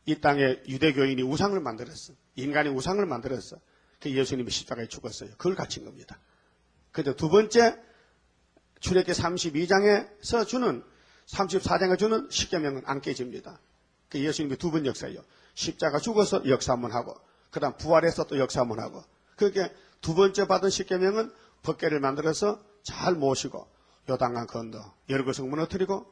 이 땅에 유대교인이 우상을 만들었어. 인간이 우상을 만들었어. 그 예수님이 십자가에 죽었어요. 그걸 갇힌 겁니다. 그런데 두 번째 출애굽기 32장에서 주는 34장에 주는 십계명은 안 깨집니다. 그 예수님이 두 번 역사예요. 십자가 죽어서 역사 한번 하고 그다음 부활해서 또 역사 한번 하고 그렇게 두 번째 받은 십계명은 법궤를 만들어서 잘 모시고 요단강 건너 여리고 무너뜨리고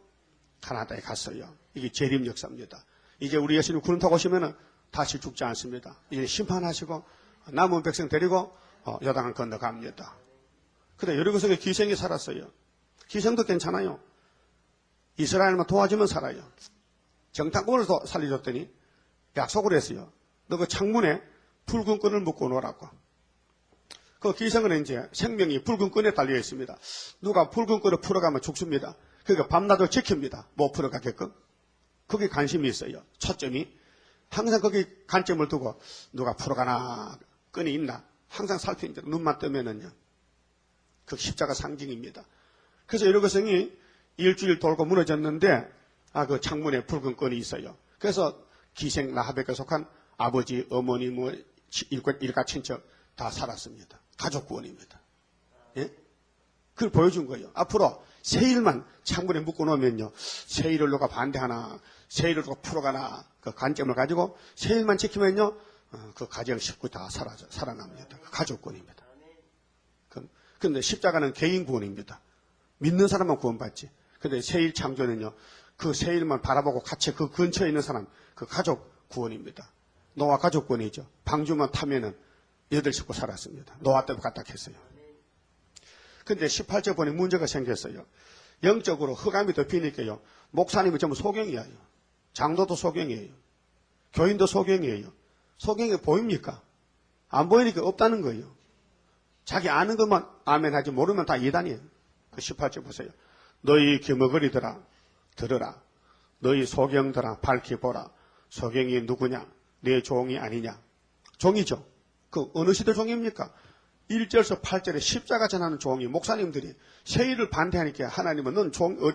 가나다에 갔어요. 이게 재림 역사입니다. 이제 우리 예수님 구름 타고 오시면은 다시 죽지 않습니다. 이제 심판하시고 남은 백성 데리고 요단강 건너갑니다. 그래 여리고성에 기생이 살았어요. 기생도 괜찮아요. 이스라엘만 도와주면 살아요. 정탐꾼을 살려줬더니 약속을 했어요. 너 그 창문에 붉은 끈을 묶고 놓으라고. 그 기생은 이제 생명이 붉은 끈에 달려 있습니다. 누가 붉은 끈을 풀어가면 죽습니다. 그러니까 밤낮을 지킵니다. 못 풀어가게끔. 거기 관심이 있어요. 초점이. 항상 거기 관점을 두고 누가 풀어가나 끈이 있나 항상 살피는데 눈만 뜨면은요. 그 십자가 상징입니다. 그래서 여리고성이 일주일 돌고 무너졌는데 그 창문에 붉은 끈이 있어요. 그래서 기생 라합에게 속한 아버지, 어머니, 일가 친척 다 살았습니다. 가족 구원입니다. 예? 그걸 보여준 거예요. 앞으로 세일만 창문에 묶어 놓으면요. 세일을 누가 반대하나, 세일을 누가 풀어가나, 그 관점을 가지고 세일만 지키면요. 그 가정 식구 다 살아납니다. 그 가족 구원입니다. 그런데 십자가는 개인 구원입니다. 믿는 사람만 구원받지. 그런데 세일 창조는요. 그 세일만 바라보고 같이 그 근처에 있는 사람, 그 가족 구원입니다. 노아 가족 구원이죠. 방주만 타면은 8식구 살았습니다. 노아 때문에 까딱했어요. 근데 18절 보니 문제가 생겼어요. 영적으로 흑암이 덮이니까요. 목사님이 전부 소경이에요. 장로도 소경이에요. 교인도 소경이에요. 소경이 보입니까? 안 보이니까 없다는 거예요. 자기 아는 것만 아멘 하지 모르면 다 이단이에요. 그 18절 보세요. 너희 귀머거리들아 들으라. 너희 소경들아 밝히 보라. 소경이 누구냐? 내 종이 아니냐? 종이죠. 그 어느 시대 종입니까? 1절에서 8절에 십자가 전하는 종이 목사님들이 세일을 반대하니까 하나님은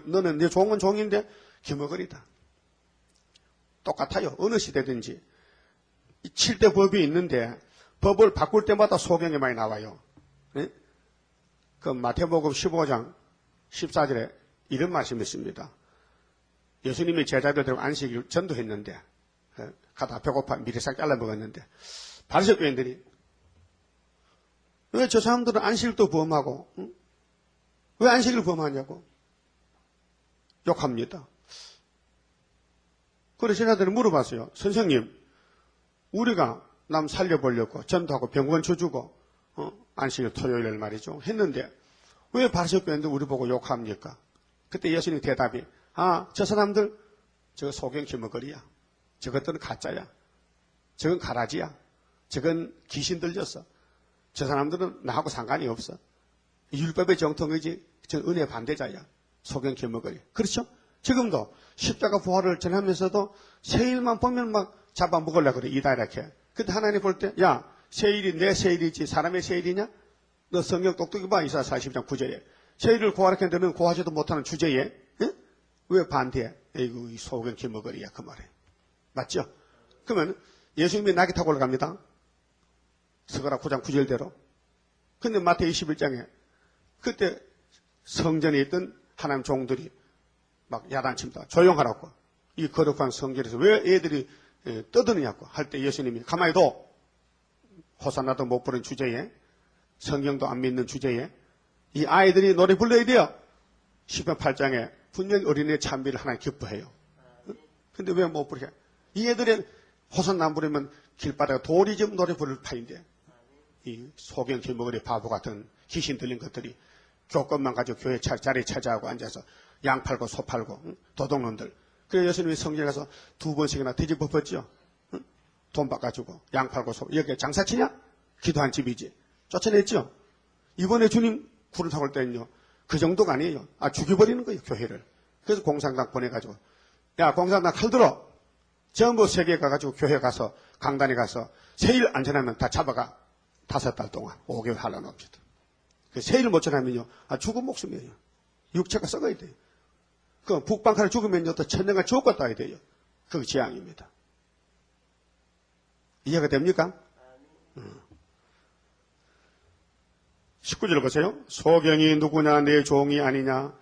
너는 내 종은 종인데 귀머거리다. 똑같아요. 어느 시대든지 7대 법이 있는데 법을 바꿀 때마다 소경이 많이 나와요. 네? 그 마태복음 15장 14절에 이런 말씀이 있습니다. 예수님이 제자들 데리고 안식일 전도했는데 가다 배고파 미리 싹 잘라 먹었는데 바리새교인들이 왜 저 사람들은 안식일도 범하고 왜 안식일을 범하냐고 욕합니다. 그래서 제자들이 물어봤어요. 선생님 우리가 남 살려보려고 전도하고 병원 줘주고 안식일 토요일날 말이죠 했는데 왜 바리새교인들 우리 보고 욕합니까? 그때 예수님 대답이 저 사람들 저거 소경 귀머거리야. 저것들은 가짜야. 저건 가라지야. 저건 귀신 들렸어. 저 사람들은 나하고 상관이 없어. 율법의 정통이지 저 은혜 반대자야. 소경 귀머거리. 그렇죠? 지금도 십자가 부활을 전하면서도 세일만 보면 막 잡아먹으려고 그래. 이다 이렇게. 근데 하나님 볼 때 야 세일이 내 세일이지 사람의 세일이냐? 너 성경 똑똑히 봐. 이사야 40장 9절에. 세일을 고하라는데 는 고하지도 못하는 주제에 왜 반대해? 에이구 이 소경 귀머거리야 그 말에. 맞죠? 그러면 예수님이 낙이 타고 올라갑니다. 스가랴 9장 9절대로. 근데 마태복음 21장에 그때 성전에 있던 하나님 종들이 막 야단칩니다. 조용하라고. 이 거룩한 성전에서 왜 애들이 떠드느냐고 할 때 예수님이 가만히 둬. 호산나도 못 부른 주제에 성경도 안 믿는 주제에 이 아이들이 노래 불러야 돼요. 시편 8장에 분명히 어린이의 찬미를 하나님 기뻐해요. 근데 왜 못 부르게? 이 애들의 호산나 안 부르면 길바닥에 돌이 좀 노래 부를 파인데 이 소경 귀머거리 바보 같은 귀신 들린 것들이 교권만 가지고 교회 자리에 찾아하고 앉아서 양 팔고 소 팔고 도둑놈들. 그래서 예수님이 성전에 가서 2번씩이나 뒤집어 엎었죠. 돈 바꿔주고 양 팔고 소. 여기 장사치냐? 기도한 집이지. 쫓아냈죠. 이번에 주님 구름 타고 올 때는요. 그 정도가 아니에요. 죽여버리는 거예요. 교회를. 그래서 공산당 보내가지고, 야, 공산당 칼 들어! 전부 세계에 가가지고 교회 가서, 강단에 가서, 세일 안 지나면 다 잡아가. 5달 동안, 5개월 할라놓읍시다. 세일을 못 지나면요, 죽은 목숨이에요. 육체가 썩어야 돼요. 그 북방칼에 죽으면요, 또 천년간 지옥 갔다 와야 돼요. 그게 재앙입니다. 이해가 됩니까? 19절 보세요. 소경이 누구냐 내 종이 아니냐.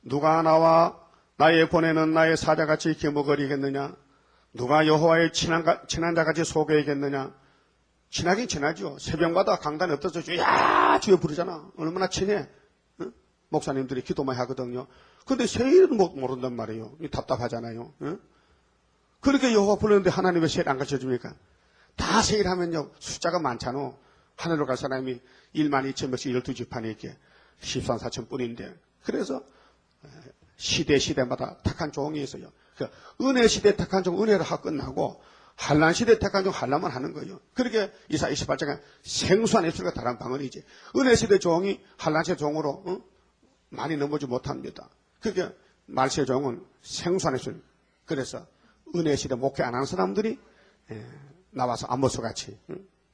누가 나와 나의 보내는 나의 사자같이 기먹으리겠느냐. 누가 여호와의 친한 자같이 속여야겠느냐. 친하긴 친하죠. 새벽마다 강단에 엎드려서 주야 주여 부르잖아. 얼마나 친해. 응? 목사님들이 기도 많이 하거든요. 근데 세일은 모른단 말이에요. 답답하잖아요. 응? 그렇게 여호와 부르는데 하나님 왜 세일 안 가르쳐줍니까? 다 세일하면요 숫자가 많잖아. 하늘로 갈 사람이 12,000명씩 12지판에 이렇게 134,000 뿐인데, 그래서 시대마다 택한 종이 있어요. 그러니까 은혜 시대 택한 종 은혜를 하고 끝나고, 한란 시대 택한 종 한란만 하는 거예요. 그렇게 이사 28장에 생수한 입술과 다른 방언이지. 은혜 시대 종이 한란 시대 종으로 많이 넘어지 못합니다. 그게 말세 종은 생수한 입술. 그래서 은혜 시대 목회 안 하는 사람들이 나와서 아모스 같이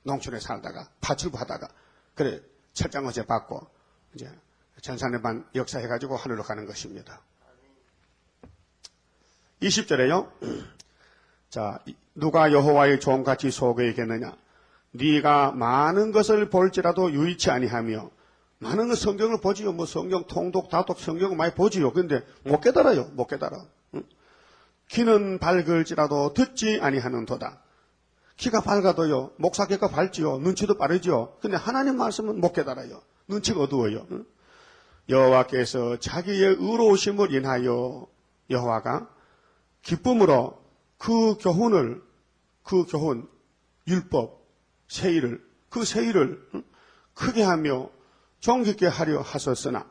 농촌에 살다가 파출부 하다가 그래 철장어제 받고 이제 전산회반 역사해가지고 하늘로 가는 것입니다. 20절에요. 자, 누가 여호와의 종같이 속여야겠느냐. 네가 많은 것을 볼지라도 유의치 아니하며. 많은 성경을 보지요. 뭐 성경 통독 다독 성경을 많이 보지요. 근데 못 깨달아요. 못 깨달아. 귀는 밝을지라도 듣지 아니하는도다. 귀가 밝아도요, 목사귀가 밝지요, 눈치도 빠르지요. 근데 하나님 말씀은 못 깨달아요. 눈치가 어두워요. 여호와께서 자기의 의로우심을 인하여 여호와가 기쁨으로 그 교훈, 율법, 그 세일을 크게 하며 존귀케 하려 하셨으나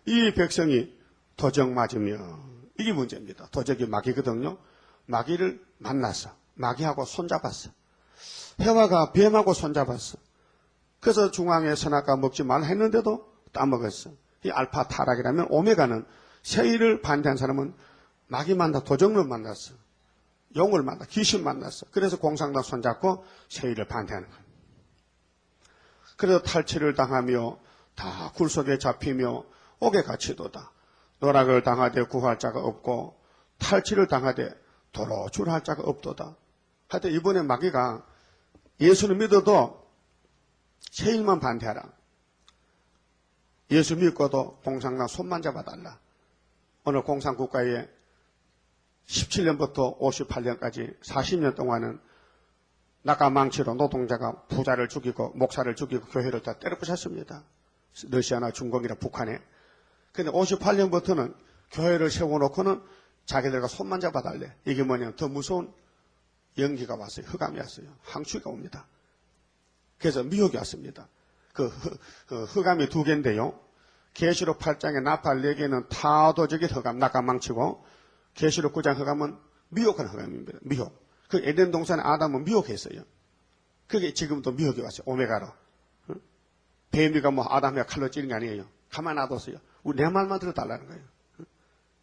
이 백성이 도적 맞으며, 이게 문제입니다. 도적이 마귀거든요. 마귀를 만났어. 마귀하고 손잡았어. 해와가 뱀하고 손잡았어. 그래서 중앙에 선악과 먹지 말라 했는데도 따먹었어. 이 알파 타락이라면 오메가는 세일을 반대한 사람은 마귀 만나 도적을 만났어. 용을 만나, 귀신 만났어. 그래서 공산당 손잡고 세일을 반대하는 거예요. 그래서 탈취를 당하며 다 굴속에 잡히며 옥에 갇히도다. 노락을 당하되 구할 자가 없고 탈취를 당하되 도로 줄할 자가 없도다. 하여튼 이번에 마귀가 예수를 믿어도 세일만 반대하라. 예수 믿고도 공산당 손만 잡아달라. 오늘 공산국가에 17년부터 58년까지 40년 동안은 낙가망치로 노동자가 부자를 죽이고 목사를 죽이고 교회를 다 때려부셨습니다. 러시아나 중국이나 북한에. 근데 58년부터는 교회를 세워놓고는 자기들과 손만 잡아달래. 이게 뭐냐면 더 무서운 연기가 왔어요. 흑암이 왔어요. 항추가 옵니다. 그래서 미혹이 왔습니다. 그 흑암이 2개인데요. 계시록 8장의 나팔 4개는 타도적인 흑암, 낙가망치고, 계시록 9장 흑암은 미혹하는 흑암입니다. 미혹. 그 에덴 동산의 아담은 미혹했어요. 그게 지금도 미혹이 왔어요. 오메가로. 뱀이가 뭐 아담이가 칼로 찌는 게 아니에요. 가만 놔뒀어요. 우리 내 말만 들어달라는 거예요.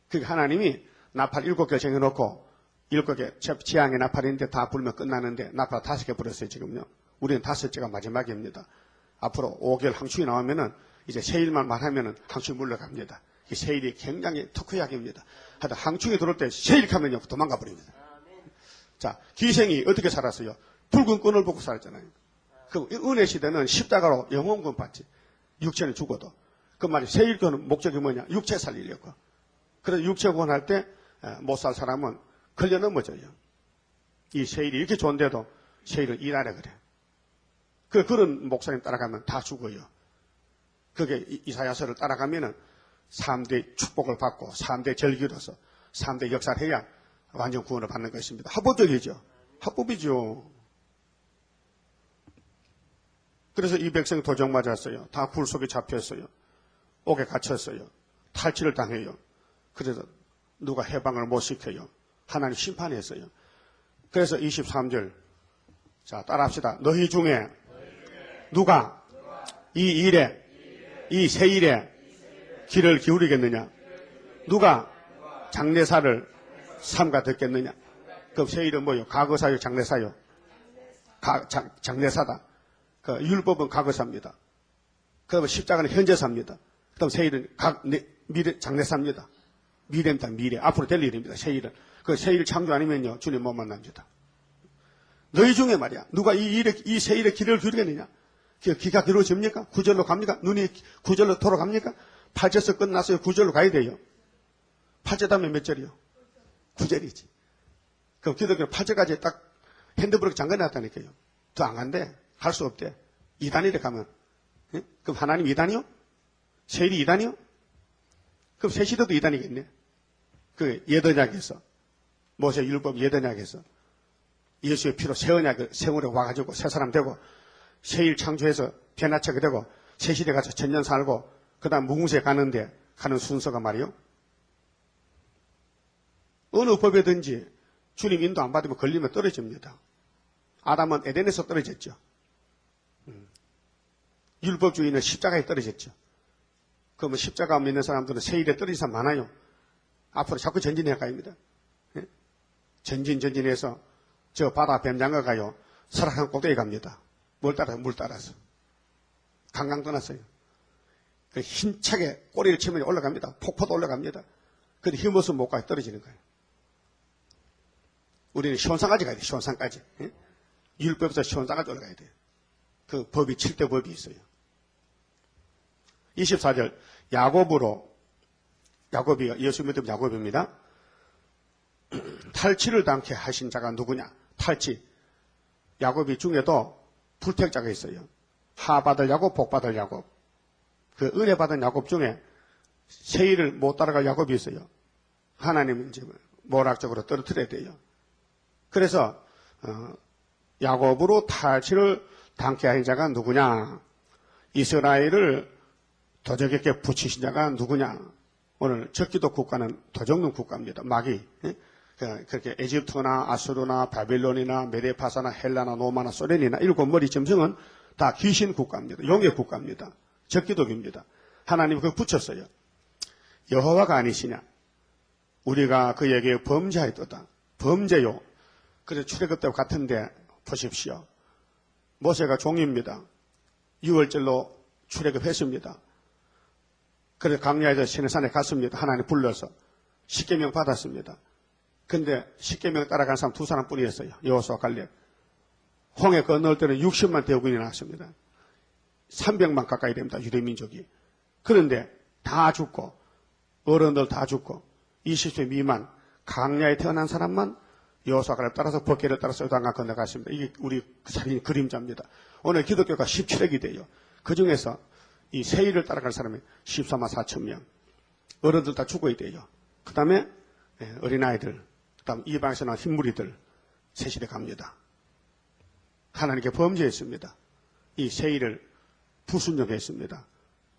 그러니까 하나님이 나팔 7개 정해놓고 7개 지향의 나팔인데 다 불면 끝나는데 나팔 5개 불었어요. 지금요. 우리는 5개가 마지막입니다. 앞으로 5개월 항축이 나오면은 이제 세일만 말하면은 항축이 물러갑니다. 이 세일이 굉장히 특효약입니다. 하여튼 항축이 들어올 때 세일하면요 도망가 버립니다. 자, 기생이 어떻게 살았어요? 붉은 끈을 보고 살았잖아요. 그럼 은혜 시대는 십자가로 영혼권 받지. 육체는 죽어도. 그 말이 세일권은 목적이 뭐냐? 육체 살리려고. 그래서 육체 구원할 때 못 살 사람은 걸려 넘어져요. 이 세일이 이렇게 좋은데도 세일은 일하라 그래. 그런 목사님 따라가면 다 죽어요. 그게 이사야서를 따라가면은 3대 축복을 받고 3대 절기로서 3대 역사를 해야 완전 구원을 받는 것입니다. 합법적이죠. 합법이죠. 그래서 이 백성이 도적 맞았어요. 다 굴 속에 잡혔어요. 옥에 갇혔어요. 탈취를 당해요. 그래서 누가 해방을 못 시켜요. 하나님 심판했어요. 그래서 23절 자 따라합시다. 너희 중에 누가 이 일에 이 세일에 귀를 기울이겠느냐? 누가 장례사를 삼가 듣겠느냐? 그럼 세일은 뭐요? 과거사요, 장례사요? 장례사다. 그 율법은 과거사입니다. 그다음에 십자가는 현재사입니다. 그다음 세일은 미래 장례사입니다. 미래입니다. 미래. 앞으로 될 일입니다. 세일은. 그 세일 창조 아니면요 주님 못 만납니다. 너희 중에 말이야 누가 이 세일의 길을 기울이겠느냐? 기가 기울어집니까? 구절로 갑니까? 눈이 구절로 돌아갑니까? 8절에서 끝났어요. 9절로 가야 돼요. 8절 다음에 몇 절이요? 9절이지. 그럼 기독교는 8절까지 딱 핸드브레이크 잠궈놨다니까요. 더 안 간대. 할 수 없대. 2단이래 가면. 예? 그럼 하나님 2단이요? 세일이 2단이요? 그럼 새 시대도 2단이겠네. 그 예언약에서 모세 율법 예언약에서 예수의 피로 새 언약을 세월에 와가지고 새 사람 되고 세일 창조해서 변화체가 되고 새 시대 가서 천년 살고 그다음 무궁세 가는 순서가 말이요. 어느 법이든지 주님 인도 안 받으면 걸리면 떨어집니다. 아담은 에덴에서 떨어졌죠. 율법주의는 십자가에 떨어졌죠. 그러면 십자가 믿는 사람들은 세일에 떨어진 사람 많아요. 앞으로 자꾸 전진해야 갑니다. 예? 전진해서 저 바다 뱀장어 가요. 설악산 꼭대기 갑니다. 뭘 따라서? 물 따라서. 강강 떠났어요. 그 힘차게 꼬리를 치면 올라갑니다. 폭포도 올라갑니다. 근데 힘없으면 못 가요. 떨어지는 거예요. 우리는 시온산까지 가야 돼요. 시온산까지. 예? 율법에서 시온산까지 올라가야 돼요. 그 법이 7대 법이 있어요. 24절 야곱이 예수 믿음 야곱입니다. 탈취를 당케 하신 자가 누구냐? 탈취. 야곱이 중에도 불택자가 있어요. 하 받을 야곱, 복 받을 야곱. 그 은혜 받은 야곱 중에 세일을 못 따라갈 야곱이 있어요. 하나님은 이제 모락적으로 떨어뜨려야 돼요. 그래서 야곱으로 탈취를 당케 하신 자가 누구냐? 이스라엘을 도적에게 붙이신 자가 누구냐? 오늘 적기도 국가는 도적는 국가입니다. 마귀. 그렇게 에집트나 아수르나 바빌론이나 메데파사나 헬라나 노마나 소련이나 일곱 머리 점성은 다 귀신 국가입니다. 용의 국가입니다. 적기독입니다. 하나님 그거 붙였어요. 여호와가 아니시냐? 우리가 그에게 범죄하였도다. 범죄요. 그래서 출애굽 때와 같은데 보십시오. 모세가 종입니다. 6월절로 출애굽했습니다. 그래서 광야에서 시내산에 갔습니다. 하나님 불러서 십계명 받았습니다. 근데 십계명 따라간 사람 두 사람뿐이었어요. 여호수아 갈렙. 홍해 건널 때는 60만 대군이 나왔습니다. 300만 가까이 됩니다. 유대민족이. 그런데 다 죽고 어른들 다 죽고 20세 미만 광야에 태어난 사람만 여호수아 갈렙 따라서 법궤를 따라서 요단강 건너갔습니다. 이게 우리 살인 그림자입니다. 오늘 기독교가 17회기 돼요. 그중에서 이 세일을 따라갈 사람이 14만 4천 명. 어른들 다 죽어야 돼요. 그 다음에 어린아이들, 그 다음 이방에서 나온 흰무리들 세실에 갑니다. 하나님께 범죄했습니다. 이 세일을 불순종했습니다.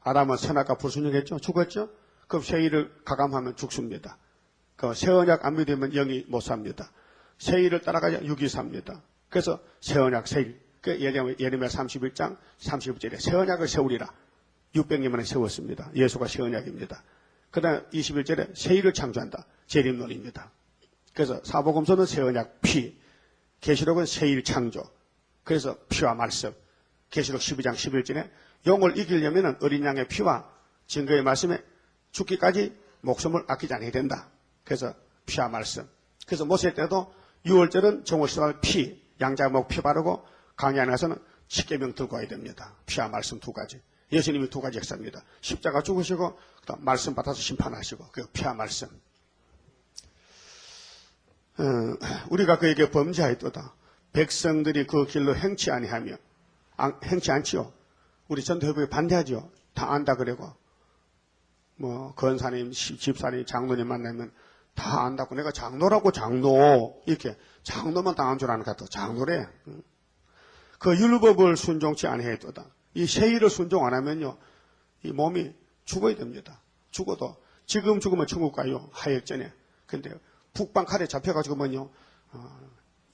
아담은 선악과 불순종했죠? 죽었죠? 그럼 세일을 가감하면 죽습니다. 그 새언약 안 믿으면 영이 못 삽니다. 세일을 따라가야 육이 삽니다. 그래서 새언약 세일. 그 예레미야 31장 31절에 새언약을 세우리라. 600년 만에 세웠습니다. 예수가 새언약입니다. 그 다음에 21절에 세일을 창조한다. 재림론입니다. 그래서 사복음서는 새언약 피, 계시록은 세일 창조. 그래서 피와 말씀. 계시록 12장 11절에 용을 이기려면 어린 양의 피와 증거의 말씀에 죽기까지 목숨을 아끼지 않아야 된다. 그래서 피와 말씀. 그래서 모세 때도 6월절은 정오시발 피, 양자목 피 바르고 강야 안에 가서는 십계명 들고 와야 됩니다. 피와 말씀 두 가지. 예수님이 두 가지 역사입니다. 십자가 죽으시고 그다음 말씀 받아서 심판하시고 그 피와 말씀. 우리가 그에게 범죄하였도다. 백성들이 그 길로 행치 아니하며 행치 않지요. 우리 전도협의회 반대하죠. 다 안다 그러고 뭐 권사님, 집사님, 장로님 만나면 다 안다고 내가 장로라고 장로 이렇게 장로만 당한 줄 아는 것 같아. 장로래. 그 율법을 순종치 아니하였도다. 이 세일을 순종 안 하면요, 이 몸이 죽어야 됩니다. 죽어도 지금 죽으면 천국 가요. 하역전에. 근데 북방 칼에 잡혀가지고면요,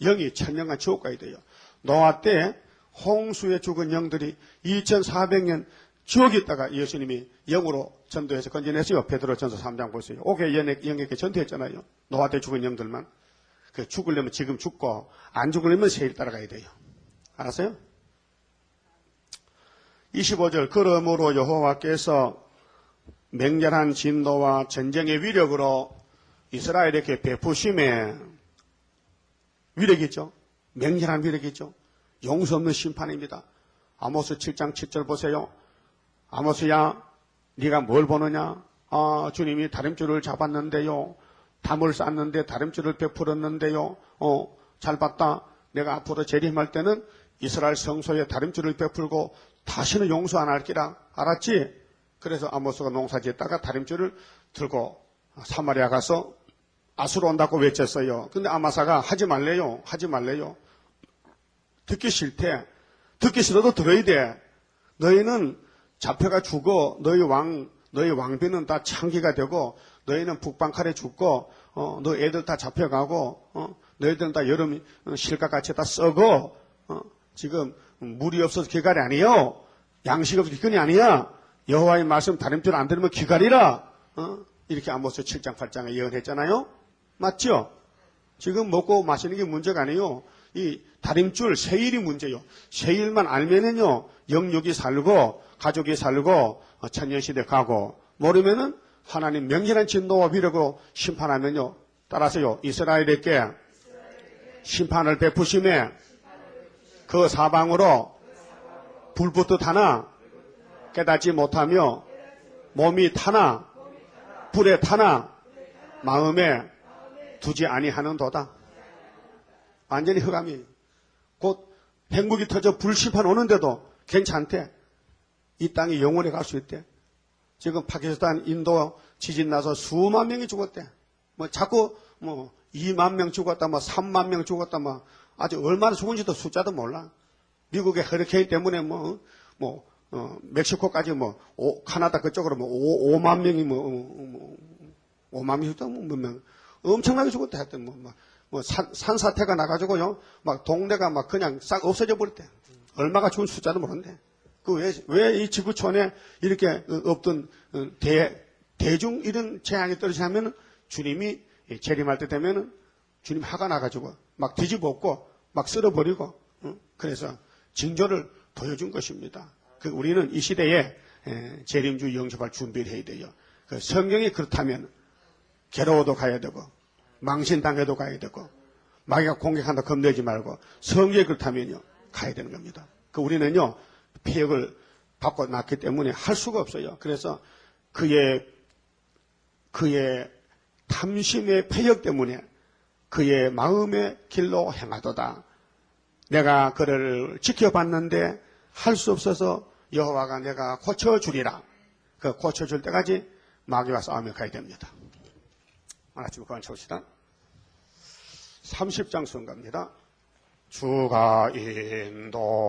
영이 천년간 지옥 가야 돼요. 노아 때 홍수에 죽은 영들이 2400년 지옥에 있다가 예수님이 영으로 전도해서 건져냈어요. 베드로전서 3장 보세요. 옥에 영에게 전도했잖아요. 노아때 죽은 영들만. 그 죽으려면 지금 죽고 안 죽으려면 세일 따라가야 돼요. 알았어요? 25절 그러므로 여호와께서 맹렬한 진노와 전쟁의 위력으로 이스라엘에게 베푸심에 위력이죠. 맹렬한 위력이죠. 용서 없는 심판입니다. 아모스 7장 7절 보세요. 아모스야 네가 뭘 보느냐? 아 주님이 다림줄을 잡았는데요. 담을 쌌는데 다림줄을 베풀었는데요. 잘 봤다. 내가 앞으로 재림할 때는 이스라엘 성소에 다림줄을 베풀고 다시는 용서 안 할기라. 알았지? 그래서 아모스가 농사지었다가 다림줄을 들고 사마리아 가서 아수로 온다고 외쳤어요. 근데 아마사가 하지 말래요. 하지 말래요. 듣기 싫대. 듣기 싫어도 들어야 돼. 너희는 잡혀가 죽어. 너희 왕비는 다 창기가 되고 너희는 북방칼에 죽고 너 애들 다 잡혀가고 너희들은 다 여름 실과같이 다 썩어. 지금 물이 없어서 기갈이 아니요. 양식 없어서 기근이 아니야. 여호와의 말씀 다림줄 안 들으면 기갈이라. 이렇게 아모스 7장 8장에 예언했잖아요. 맞죠? 지금 먹고 마시는 게 문제가 아니에요. 이 다림줄 세일이 문제요. 세일만 알면은요 영육이 살고 가족이 살고 천년시대 가고 모르면은 하나님 명렬한 진노와 위력으로 심판하면요. 따라서요 이스라엘에게 심판을 베푸심에 그 사방으로 불붙듯 하나 깨닫지 못하며 몸이 타나 불에 타나 마음에 두지 아니하는도다. 완전히 흑암이 곧 핵무기 터져 불심판 오는데도 괜찮대. 이 땅이 영원히 갈 수 있대. 지금 파키스탄, 인도 지진 나서 수만 명이 죽었대. 자꾸 2만 명 죽었다, 3만 명 죽었다, 아직 얼마나 죽은지도 숫자도 몰라. 미국의 허리케인 때문에 멕시코까지 카나다 그쪽으로 5만 명이 5만 명이 몇 명. 엄청나게 죽었대. 하여튼 산사태가 나가지고요. 막 동네가 막 그냥 싹 없어져 버렸대. 얼마가 죽은 숫자도 모르는데. 왜 이 지구촌에 이렇게 없던 대중 이런 재앙이 떨어지냐면 주님이 재림할 때 되면은 주님 화가 나가지고 막 뒤집어 엎고 막 쓸어버리고 그래서 징조를 보여준 것입니다. 우리는 이 시대에 재림주 영접할 준비를 해야 돼요. 성경이 그렇다면 괴로워도 가야 되고 망신당해도 가야 되고 마귀가 공격한다 겁내지 말고 성경이 그렇다면요 가야 되는 겁니다. 우리는요 폐역을 받고 났기 때문에 할 수가 없어요. 그래서 그의 탐심의 폐역 때문에 그의 마음의 길로 행하도다. 내가 그를 지켜봤는데 할 수 없어서 여호와가 내가 고쳐주리라. 그 고쳐줄 때까지 마귀와 싸우며 가야 됩니다. 하나쯤 그만 칩시다. 30장 선가입니다. 주가 인도하는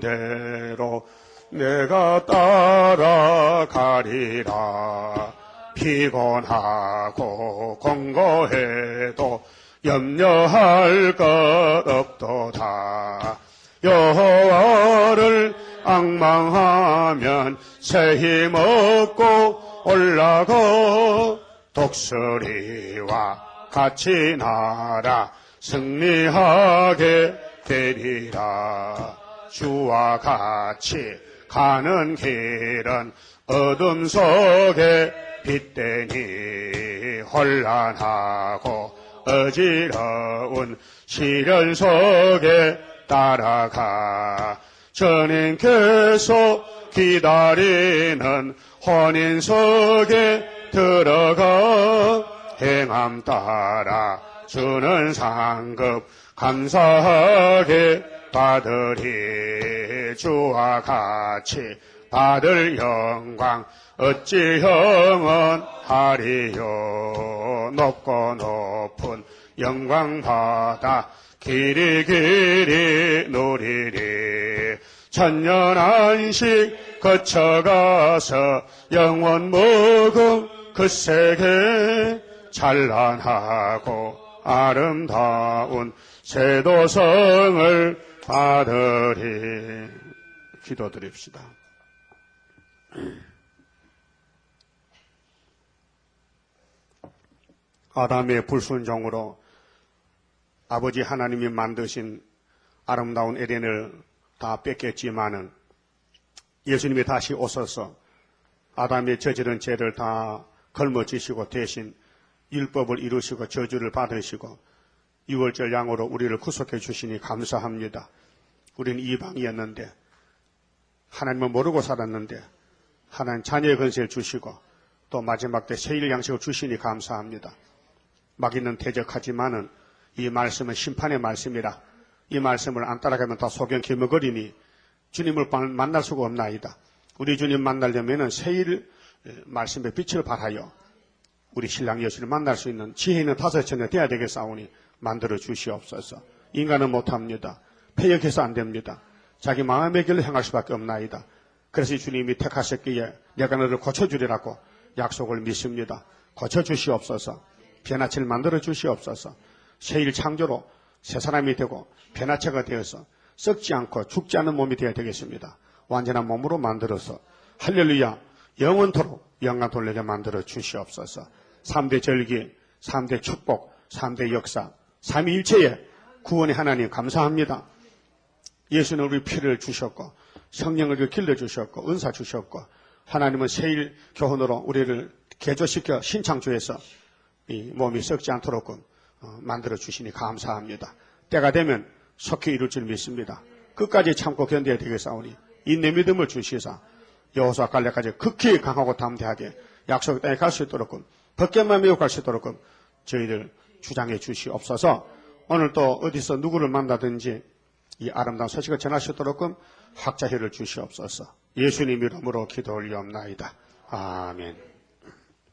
대로 내가 따라가리라. 피곤하고 공고해도 염려할 것 없도다. 여호와를 앙망하면 새 힘 얻고 올라가 독수리와 같이 날아 승리하게 되리라. 주와 같이 가는 길은 어둠 속에 빛되니 혼란하고 어지러운 시련 속에 따라가 주님께서 기다리는 혼인 속에 들어가 행함 따라 주는 상급 감사하게 받으리. 주와 같이 받을 영광 어찌 영원하리요. 높고 높은 영광 받아 길이 누리리. 천년 안식 거쳐가서 영원 먹음 그 세계 찬란하고 아름다운 세도성을 받으리. 기도드립시다. 아담의 불순종으로 아버지 하나님이 만드신 아름다운 에덴을 다 뺏겼지만은 예수님이 다시 오셔서 아담의 저지른 죄를 다 걸머지시고 대신 율법을 이루시고 저주를 받으시고 유월절 양으로 우리를 구속해 주시니 감사합니다. 우리는 이방이었는데 하나님을 모르고 살았는데 하나님 자녀의 권세를 주시고 또 마지막 때 세일 양식을 주시니 감사합니다. 마귀는 대적하지만은 이 말씀은 심판의 말씀이라 이 말씀을 안 따라가면 다 소경 기머거리니 주님을 만날 수가 없나이다. 우리 주님 만나려면은 세일 말씀의 빛을 발하여 우리 신랑 예수를 만날 수 있는 지혜 있는 다섯천에 돼야 되겠사오니 만들어 주시옵소서. 인간은 못합니다. 패역해서 안 됩니다. 자기 마음의 길로 행할 수밖에 없나이다. 그래서 주님이 택하셨기에 내가 너를 고쳐주리라고 약속을 믿습니다. 고쳐주시옵소서. 변화체를 만들어 주시옵소서. 새일 창조로 새 사람이 되고 변화체가 되어서 썩지 않고 죽지 않은 몸이 되어야 되겠습니다. 완전한 몸으로 만들어서 할렐루야 영원토록 영광 돌리게 만들어 주시옵소서. 3대 절기, 3대 축복, 3대 역사, 삼위일체의 구원의 하나님 감사합니다. 예수는 우리 피를 주셨고 성령을 길러주셨고 은사 주셨고 하나님은 세일 교훈으로 우리를 개조시켜 신창조해서 이 몸이 썩지 않도록 만들어 주시니 감사합니다. 때가 되면 속히 이룰 줄 믿습니다. 끝까지 참고 견뎌야 되겠사오니 인내 믿음을 주시사 여호수아 갈렙까지 극히 강하고 담대하게 약속의 땅에 갈 수 있도록 벗겨만 메고 갈 수 있도록 저희들 주장해 주시옵소서. 오늘 또 어디서 누구를 만나든지 이 아름다운 소식을 전하시도록 학자혈을 주시옵소서. 예수님 이름으로 기도 올리옵나이다. 아멘.